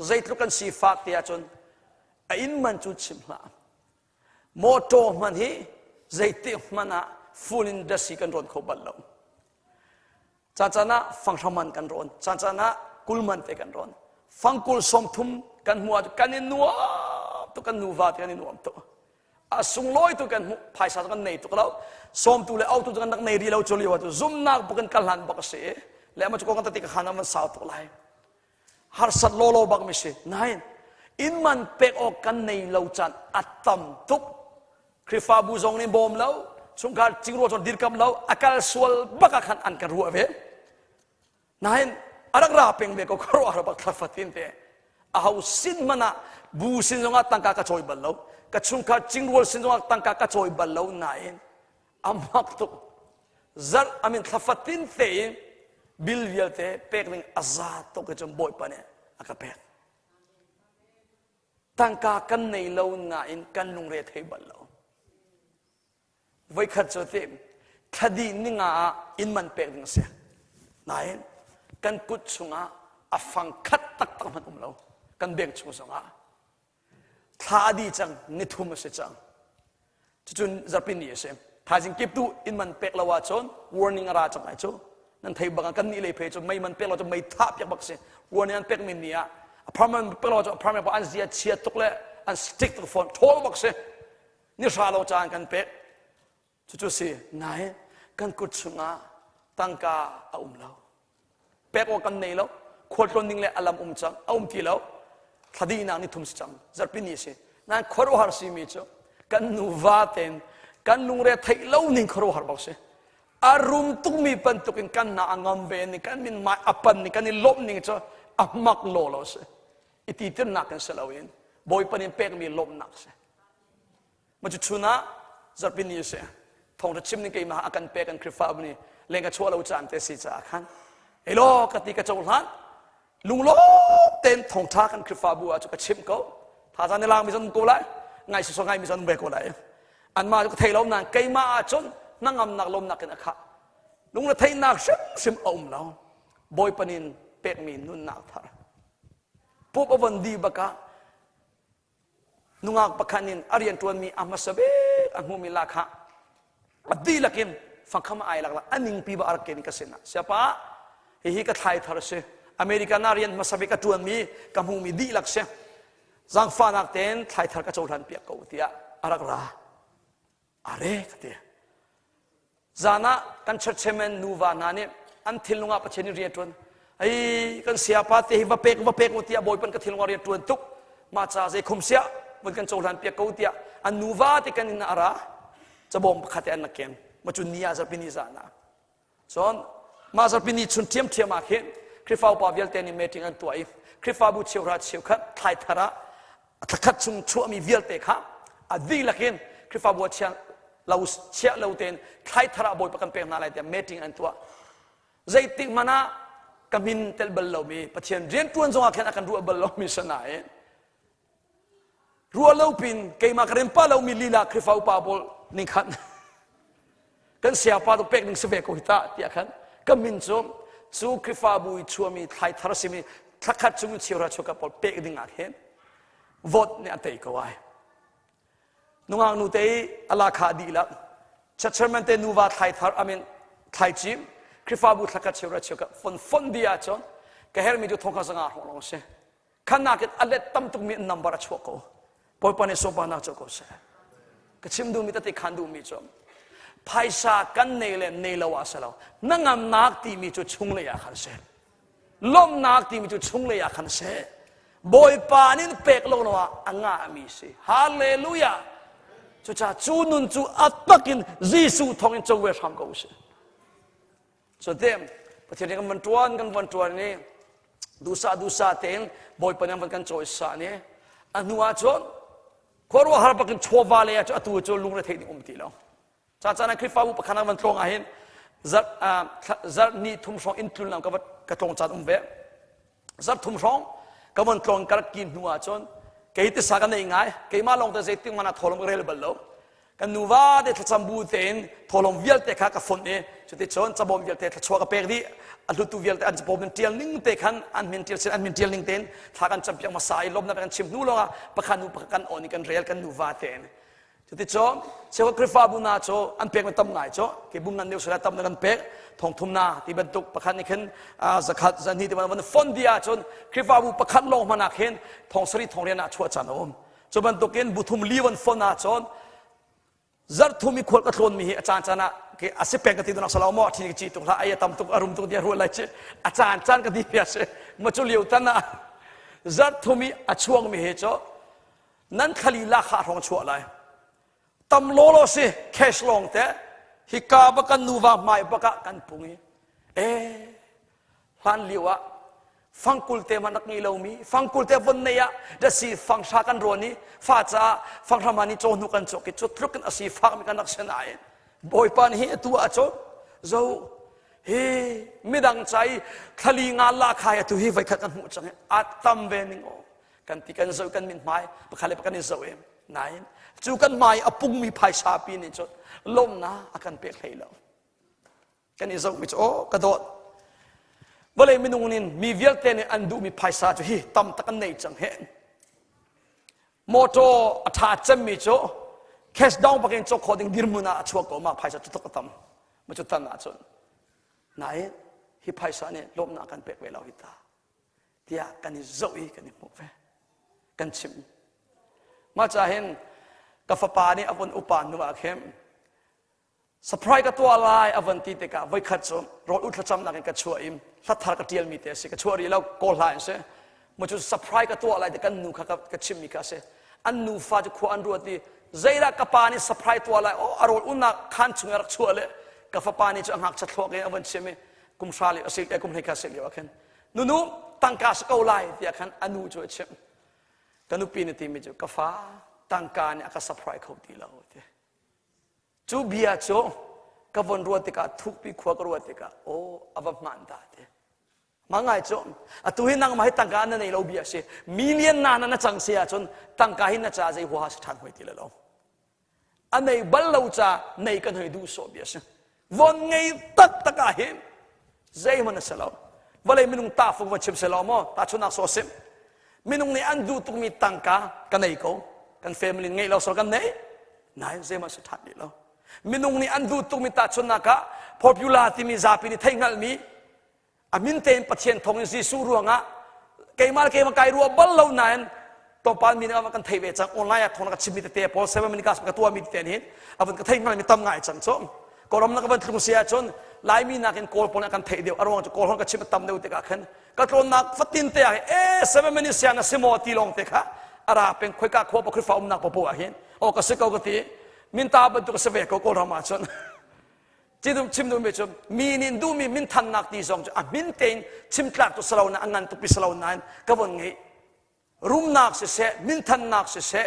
zait lu kan si fak ti a chon a in man chu chim la moto man hi zait ti mana full industry kan ron kho bal lo chana fangsaman kan ron chana kulman te kan ron fangkul som thum kan muat kan in nuwa to kan nuwa te kan in nuam to asung loi to kan phai sa kan nei to lo som tu le au tu kan nak nei ri lo choli wa to zum na bukan kalan bak se le ma ko kan ta ti ka khana man sa to lai har sat lo bak mi se nain in man pek o kan nei lo chan atam tuk krifa bu zong ni bom lo chung kal chingro chon dirkam lo akal sual baka khan an kan ruwa ve nain arak ra peng be ko kharo ar bak thafatin te a hau sin mana bu sin zonga tangka ka choi bal lo ka chung kal chingro sin zonga tangka ka choi bal lo nain amak to zar amin thafatin te bil vial te pek ning azat to ke chom boy pa ne aka pek ตั้งกากันในเราหนาอินกันลุงเรทให้บัลเราไว้ขัดโจเต็มคดีนิงาอินมันเปกดิงเสียนายกันกุดชุงาอฟังคัดตักตักมันเรากันเบ่งชุงสงาท่าดีจังนิทุมเสียจังจุนจะเป็นยังไงถ้าจริงเก็บตู้อินมันเปกเราว่าจน warning อะไรจังไงจูนั่นไทยบางกันนี่เลยเพจจนไม่มันเปกเราจะไม่ทับอยากบอกเสีย warning อันเปกมินเนี่ยพราะมันเปกเราจะพราะมันบอกอันเสียเชียตุกเล่อันสติ๊กตุกฟอนทอลบอกเสียนี่ชาเราจานกันเปกจุสินายกันกุดชุงาตั้งกาเอาเราเปกว่ากันนี่เราควรตนนิ่งเลยอารมณ์จังเอาที่เราคดีนางนี่ทุ่มจังจะเป็นยังไงนั่นขรวหาสิมิจูกันนูวาเตนกันลุงเรทให้เล่านิ่งขรวหาบอกเสียอารมณ์ตุกมีปันตุกินกันน่าangamเบนี่กันมินมาอปันนี่กันนี่ลบนิ่งจ้ะอับมักโลเราเสียอิติตินักกันเสลาวินบอยปันนี่เปกมีลบนักเสียมันจะชุนะจะเป็นยังไงทองจะชิมนี่กี่มาอากันเปกันคริฟาบนี่เล่นกับชัวเราจานเตสิจ้าขันเอโลกติกาโจลฮันลุงลบเต็นทองท่ากันคริฟาบัวจุกชิมเขาถ้าจานในลางมีจนกูไล่ไงสุดไงมีจนเบกูไล่อันมาจุกเทลมนั่งกี่มาจนนั่งอำนักลมนักกันนะค่ะลุงละเทนักชิมอมเราบอยปนินเปกมีนุนนักท่าปุ๊บวันดีบักะนุงอักปะคันินอารียนตัวมีอามาสเบอันมุมิลาค่ะดีลักินฟังคำไอ้หลักอันนิงปีบอาร์เกนิกสินะเสียปะฮิกะไทยทาร์เซอเมริกันอารียนมาสเบกตัวมีกัมมุมีดีลักเซจังฟ้านักเต้นไทยทาร์กะโจทันเปียกกูเตียอารักราอะไรกันเตียจานะกันเชิดเชมันนูวานานี่อันทิลงอาปเชนิเรียนตัวไอ้กันเสียปะเตหิวเปกกูเตียบอยเป็นกันทิลงอาเรียนตัวทุกมาจ้าเซคุมเสียมันกันโจทันเปียกกูเตียอันนูวาที่กันนินาระจะบ่มขัดอันนักเก็นมาจุนนี้อาจเป็นนิจานะส่วนมาจะเป็นนิชุนเทียมมาเห็นคริฟาอุปาวิลเตนิเมติงอันตัวอีคริฟาบุเชียวราเชียวขัดไทยธาระตะขัดชุมชั่วมีวิลเตค่ะอดีลักเห็นคริฟาบุเชียเราเชียเราเตนไทยธาระบ่อยประกันเป็นอะไรแต่เมติงอันตัวใจติมานะกามินเตลเบลเรามีปะเทียนเรียนตัวจงอาเคนอาการรัวเบลเรามีสนายรัวเราปินเกี่ยมากระเด็นป้าเรามีลีลาคริฟาอุปาบอลนี่ขันกันเสียปาตุเป็กนึงเสเวกุหิตาที่ขันก็มินจมสู้คริฟาบุยชัวมีไทยทารสิมีทักขัดจุงเชียวราชกปอลเป็กดึงอาเห็นวอดเนี่ยอันเตยก็ไว้นุ่งอังนุเตยอลาคาดีละชัดเจนมันเตนูวาไทยทารอามินไทยจิมคริฟาบุทักขัดเชียวราชกฟอนดีอาจอนก็เฮร์มีดูทงข้าสังอาหงลงเสขันนักอัลเลตตั้มตุกมีนัมบาร์ชัวโกปอยปานเอโซบานาจโกเสก็ชิมดูมีแต่ขันดูมีจอมภายสากันเนเลเนลวาสลาวนั่งอำนักที่มีจุดชุ่งเลยอยากขันเสล้มนักที่มีจุดชุ่งเลยอยากขันเสบอยปานินเป็กโลนว่าอังอามีสิฮาเลลูยาจุจ้าจูนุนจูอัตปักินยิสุทองอินจงเวทำกูเสสุดเต็มประเทศนี้กันวันตัวนี้ดูซาเต็งบอยปานินมันกันโจยสานี่อันนัวจนคนว่าหาปักินชัววาเลยจะตัวจะลุงเลยเทนี่ตีแล้วจ้านักคริฟาบุปขณะมันตรงอาเห็นจัดนี่ทุ่มสองอินทรุนนำกับกระตรงจัดเบะจัดทุ่มสองกับมันตรงกระกินนัวจนเกี่ยติสากันได้ยังไงเกี่ยมาลงแต่เจติมันทอลงเรลเบลโลกันนัวเด็ดจำบูเตนทอลงวิลเตค่ะกับฝนเนี่ยจุดที่จนจะบ่มวิลเตชัวกับเปรดีอันลุตุวิลเตอันจะบ่มเทียลนิ่งเตขันอันมินเทียลเซนอันมินเทียลนิ่งเตนถ้ากันจำเพียงมาสายลบนับกันชิมนู่ลงอ่ะประคันนูประกันอ่อนกันเรียลกันนัวเตนจุดที่จนเชื่อว่าคริฟาบุนาโจอันเปกมันตั้มไงโจกี่บุญนั้นเดียวสุดท้ายตั้มนั้นเปกทองทุ่มนาที่บรรทุกประคันนี่เห็นสักขัดจันนี่ที่มันฟอนดีอาจนคริฟาบุประคันลงมานักเห็นทองสรีทองเรียนอาชัวจันอมจนบรรทุกเห็นบุทุมลีวันฟอนอาจนจัดทุ่มมีขวดกระโดนมีอาจารย์จันนะกี่อาศัยเปกกันที่ตัวนักสลาวมอที่จีตุงละไอ้ตั้มตุกอารมณ์ตุกเดียร์รัวไรเชอาจารย์จันกันที่เพียเชมาจุเลียวตันนะจัดทุ่มมีอาช่วงมีเหตุนั้นขลีลาขาทองชัวไรตำโลโลสิแคชลงแต่ฮิกาบกันนูวาไม่บกันปุงฮันลิวะฟังกุลเตมันนักนี้เรามีฟังกุลเตวันนี้จะสีฟังชากันรวนี้ฟ้าจ้าฟังธรรมานิโจนุกันโจกิจุดทุกันสีฟังมีกันนักเสนายบอยปานเฮตัวอโจโจไม่ดังใจขลีงานลาขายตัวฮีไว้ขัดกันหูจังอัตตัมเวนิงโอ กันที่กันเจ้ากันมินไม้ประคันเลยประกันนี่เจ้าเองไหนจูกันไม้อปุงมีภายชาปีนี่จดล้มนะอาการเปียกให้เรากันนี่เจ้าวิจโอกระโดดว่าเลยมินุงนินมีเวียลเตนอันดูมีภายชาจุฮีตั้มตะกันในจังเห็นโมโตอัฐาจำมีโจแคสดาวน์ปะเกินโจขอดึงดิรมุนาชัวก็มาภายชาจุดตกตั้มมาจุดตั้มน่าจนไหนฮิภายชาเนี่ยล้มนะอาการเปียกเวลาหิตาที่อากันนี่เจ้าอีกันนี่มุกเวกันชิมมาจะเห็นกาแฟปานี่อวันอุปานุอาเข้มสปรายกับตัวลายอวันตีเตกะไว้ขัดจมรถอุทจำนักกันชัวอิมทัดทาร์กเตียลมีเตสิกชัวรีแล้วโกลหายเสมันจะสปรายกับตัวอะไรแต่กันนูกับชิมมีกาเสอันนูฟ้าจะขวานรัวตีใจรักกับปานี่สปรายตัวอะไรโอ้อารมณ์อุณนักขันชุงรักชัวเลยกาแฟปานี่จะหักชัดทวกันอวันชิมกุมชาลีอสิกกุมเฮกาเสลียวกันนูตั้งกาสกเอาไล่ที่กันอันนูจะชิมกันนูปีนตีมีจุกาแฟตั้งการเนี่ยก็สปรายเขาดีแล้วจูเบียโจกับวันรัวติกาทุกปีขวากรัวติกาโอ้อวมันตาเตมาไงโจตุหินังมาให้ตั้งการนั่นในเราเบียเสมิลเลียนนานนั่นจังเสียจนตั้งการให้น่าจะใจหัวสถานหัวตีแล้วอันในบัลเราจะในกันให้ดูโซเบียเสวันไงตักกาเห็นใจมันเสลาววันเลยมินุงตาฟุกวันชิมเสลาวมั้งตาชนักโซเซมมินุงในอันดูตุกมีตั้งการกันในเขากันเฟมิลินไงเราสอนกันไหนนายเซมาสุดท้ายนี่แล้วมินุงนี่อันดูตุกมิตาชนนักะพอพิวลาที่มีซาปินี่ไทยงัลมีอามินเตนปัจเจนทองยิสูรัวงะเกมาไกรัวบัลเลวนันตัวปานมีนกันไทยเวจังออนไลน์ทองนักชิมิตเตะพอเซเว่นมินิกาสกับตัวมีเตนหินอาวันกันไทยงัลมีตั้มง่ายจังส้มกอรมนักบันทึกเสียจนลายมีนักกันโกลปนกันไทยเดียวอารมณ์จะโกลกันชิมิตตั้มเดียวเตะกันก็ตรงนักฟัดตินเตะเซเว่นมินิเซียนเซโมตีลงเตะค่ะอาราเป็นคุยกับขวบคุยฟ้านักปะปัวเห็นโอ้ก็สิกเอากติมินตาบันตุกเสวกโกรามาชนจิตุชิมดูไม่ชมมีนินดูมีมินทันนักดีจงจะมินเตนชิมคลากตุสลาวนะอันนั้นตุปิสลาวนั้นก็วันนี้รุมนักเสะมินทันนักเสะ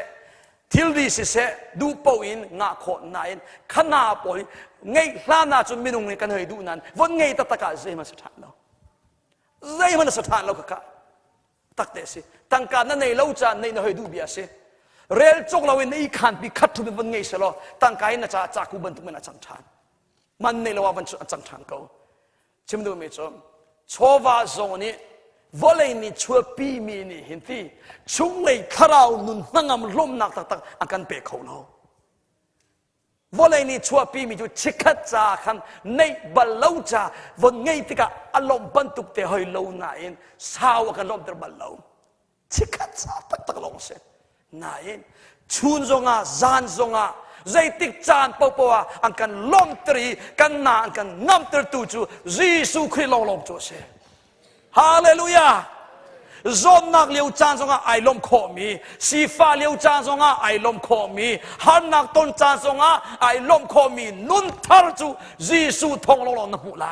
ทิลดีเสะดูปออินงาโคนายขนาปอยไงล้านนาจนมินุงนี่กันให้ดูนั้นวันไงตะกะใจมันสถานเราใจมันสถานเราค่ะตักเตสิตั้งการนั้นในเราจะในให้ดูเบียสิเรียลจกเราในอีขันปีขัดทุนวันไงเสลอตั้งการน่าจะจากกูบันทุกมันจังทานมันในเราวันจังทานเขาชิมดูไม่จมชวาโซนี่วอลเลนี่ชัวปีมีนี่เห็นที่ช่วงเลยคราวนุนนั่งมันล้มหนักตักอาการเปรเขาเราวอลเลนี่ชัวปีมีอยู่ชิคัดจาคันในบัลเลวจาวันไงที่กะอารมณ์บันทุกเตะให้เราหน่ายสาวกันล้มเตะบัลเลวชิคัดจาตักลงเสนายชุนจงอาจานจงอาใจติดจานปะปะอันกันล้มตรีกันนาอันกันน้ำตรตูจูยิสุคริลงจูเสฮาเลลูยาจนนักเลี้ยวจานจงอาไอล้มขมีสีฟ้าเลี้ยวจานจงอาไอล้มขมีฮันนักต้นจานจงอาไอล้มขมีนุนทาร์จูยิสุทองลงน้ำหูไหล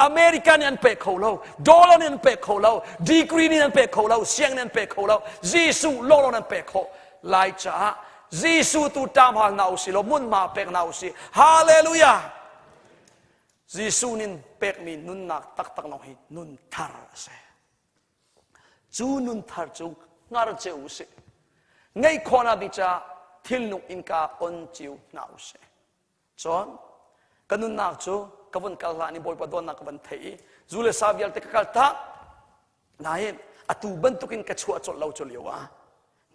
อเมริกันนี่อันเปกเขาเราดอลลาร์นี่อันเปกเขาเราดีกรีนี่อันเปกเขาเราเสียงนี่อันเปกเขาเรายิสุลงนั่นเปกเขาไล่จ้ายิสุตูตามหาหนาวสิเรามุ่นมาเปกหนาวสิฮาเลลูยายิสุนินเปกมีนุนนักตักน้องหินุนทาร์เสจูนุนทาร์จูงาร์เจอุเสไงคนอาดิจ้าทิลนุอินกาอนจิวหนาวเสจอนกันนุนนักจูกวนกัลลานี่บอยปดอนนักบันเทยจูเลซาวิอัลเตกกัลตานายอตูบันตุกินกระชัวจดเล่าจดเลียวะ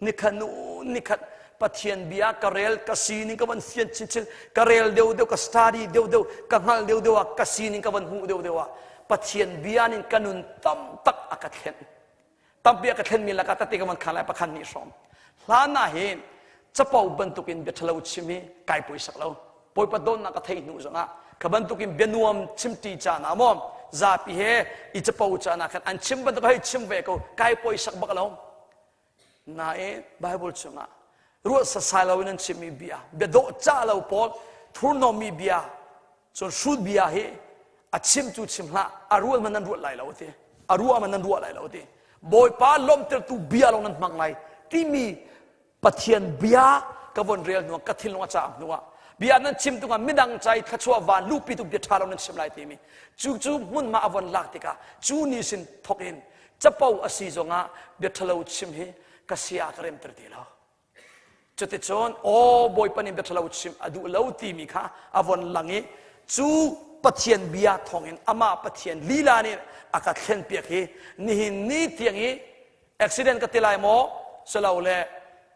นิขันูนิขัดปะเทียนบิากระเรลกะซีนิกวันเซียนชินชินกระเรลเดียวเดียวกะสตาดีเดียวเดียวกะฮัลเดียวเดียวกะซีนิกวันหูเดียวเดียวปะเทียนบิอานิกันุนตั้มตักอากาศเห็นตั้มบิอากาศเห็นมีละกาตติกมันขันไลปะขันนิสอมลานาเห็นจะเป่าบันตุกินเบทเลวชิมีไก่ปุยสักเล่าปอยปดอนนักเทยนูจังอ่ะขบันตุกินเบนวมชิมตีจานามอมซาปิเฮอิจะเป่าจานาคันอันชิมบันตุกให้ชิมเวกไก่ปุยสักบักเล่านายไบเบิลจังอ่ะรู้ว่าสายเราเนี่ยชิมีเบียเบดโดจ้าเราพอทุนนมีเบียจนสุดเบียเฮอาชิมจูชิมละอารู้มันนั่นรู้อะไรเราทีอารู้มันนั่นรู้อะไรเราทีบอยป้าล้มเตตูเบียเรานั่นมังไงที่มีปะเทียนเบียกับวันเรียนนัวกัทิลนัวจ้านัวเบียนั้นชิมตุกันไม่ดังใจขชัววานลูปีตุเบียทาเรานั่นชิมไรทีมีจูมุนมาอวันลักติกาจูนิสินทกิน จะเป่าอสีจงะเบียดทะเลชิมฮีกษียากเริ่มตรดีแล้วจุดที่ชนโอ้บอยปนิเบียดทะเลชิมอดูเลวตีมีค่ะอวันหลังนี้จูปะเทียนเบียทองเห็นอามาปะเทียนลีลานี่อากาศเข็นเปียกฮีนี่เตียงฮีอุบิเหตุก็ติลายโมสลาวเล่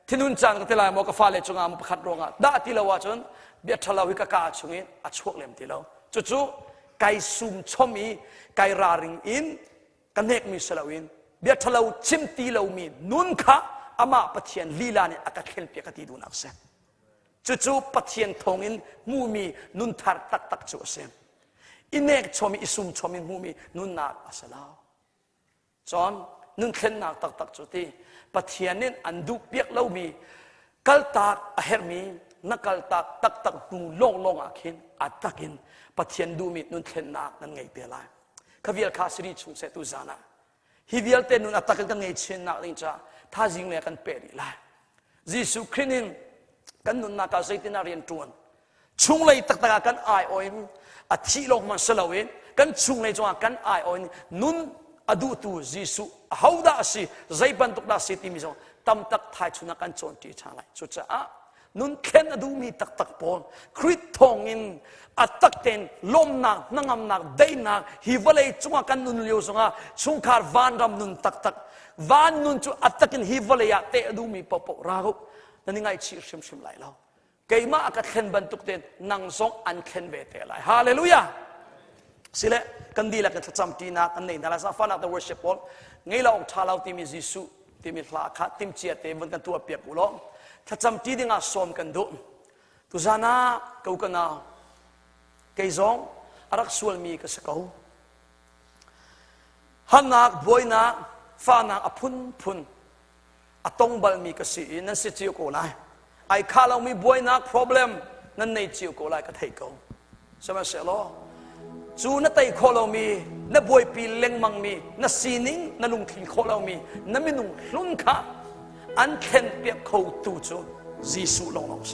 ที่นุ่นจันก็ติลายโมก็ฟ้าเล่จงอามุขัดรองอ่ะด่าติลาวจนเบียดทะเลวิกากาชงอินอัชวกเล่มติลาวจู่ไก่ซุ่มชมีไก่ราริงอินกันเนกมีสลาวินเบียดทะเลชิมตีลาวมีนุ่นค่ะอามาปะเทียนลีลานี่อากาศเข็นเปียกตีดูนักเสียจู่ปะเทียนทองอินมูมีนุ่นทาร์ตักจู่เสียอินเนกชมีอิซุมชมีมูมีนุ่นนักอาสลาวจอนนุ่นเข็นนักตักจุดที่ปะเทียนนินอันดูเปียกเล่ามีกัลตักเฮร์มีนักกัลตักดูลงอาคินอัตตักินปะเทียนดูมีนุ่นเข็นนักนั่นไงเปล่าขวิลคาสรีชุงเสตุจานะฮิวิลเตนุนอัตตักันไงเช่นนักลิงจ้าท่าจิงเลยกันเปรีละยิสุครินินกันนุ่นนักใจตินาเรียนตวนชุงเลยตักกันไอโอยอาทิลงมันสลาวินกันชุงเลยจงกันไอโอยนุ่นอดูตูยิสุฮาวดาสิใจบันตุกดาสิติมิจงตำตักไทยชุนักันโจนตีชาไลสุดจ้านุ่นเข็นอดูมีตักปอนคริตทองอินอัตตักเต็นลมนักนังนักได้นักฮิวเลยจงกันนุ่นเลี้ยวจงชุงคาร์วานรำนุ่นตักวานนุ่นจูอัตตักินฮิวเลยเตอดูมีปปราหุนั่นไงชีชิมไหลเราเกี่ยมาอักเข็นบันตุกเต็นนังสงอันเข็นเวเตไหลฮาเลลูยาสิเลกันดีละกันจำตีนักกันนี่นั่นแหละฟังนัก worship all ไงเราออกชาเราทีมียิสุทีมีพลาคัดทีมเชียร์ทีมันกันตัวเปียกกุลถ้าจำตีดิ่งอาสอมกันดูตุจานะกูกันเอาเกี่ยจงอารักส่วนมีก็สกาวฮันนักบอยนักฟ้านักอพุนอตงบัลมีก็สีนั่นสิจิวโกไลไอ้ข้าเรามีบอยนัก problem นั่นในจิวโกไลก็เทกูใช่ไหมเสลอจูนัตไตโคลามีนับบวยปีเล็งมังมีนัสีนิงนัลุงทินโคลามีนัมินุงลุนค่ะอันเข็นเปียกเขาตูจูยิสุลงเส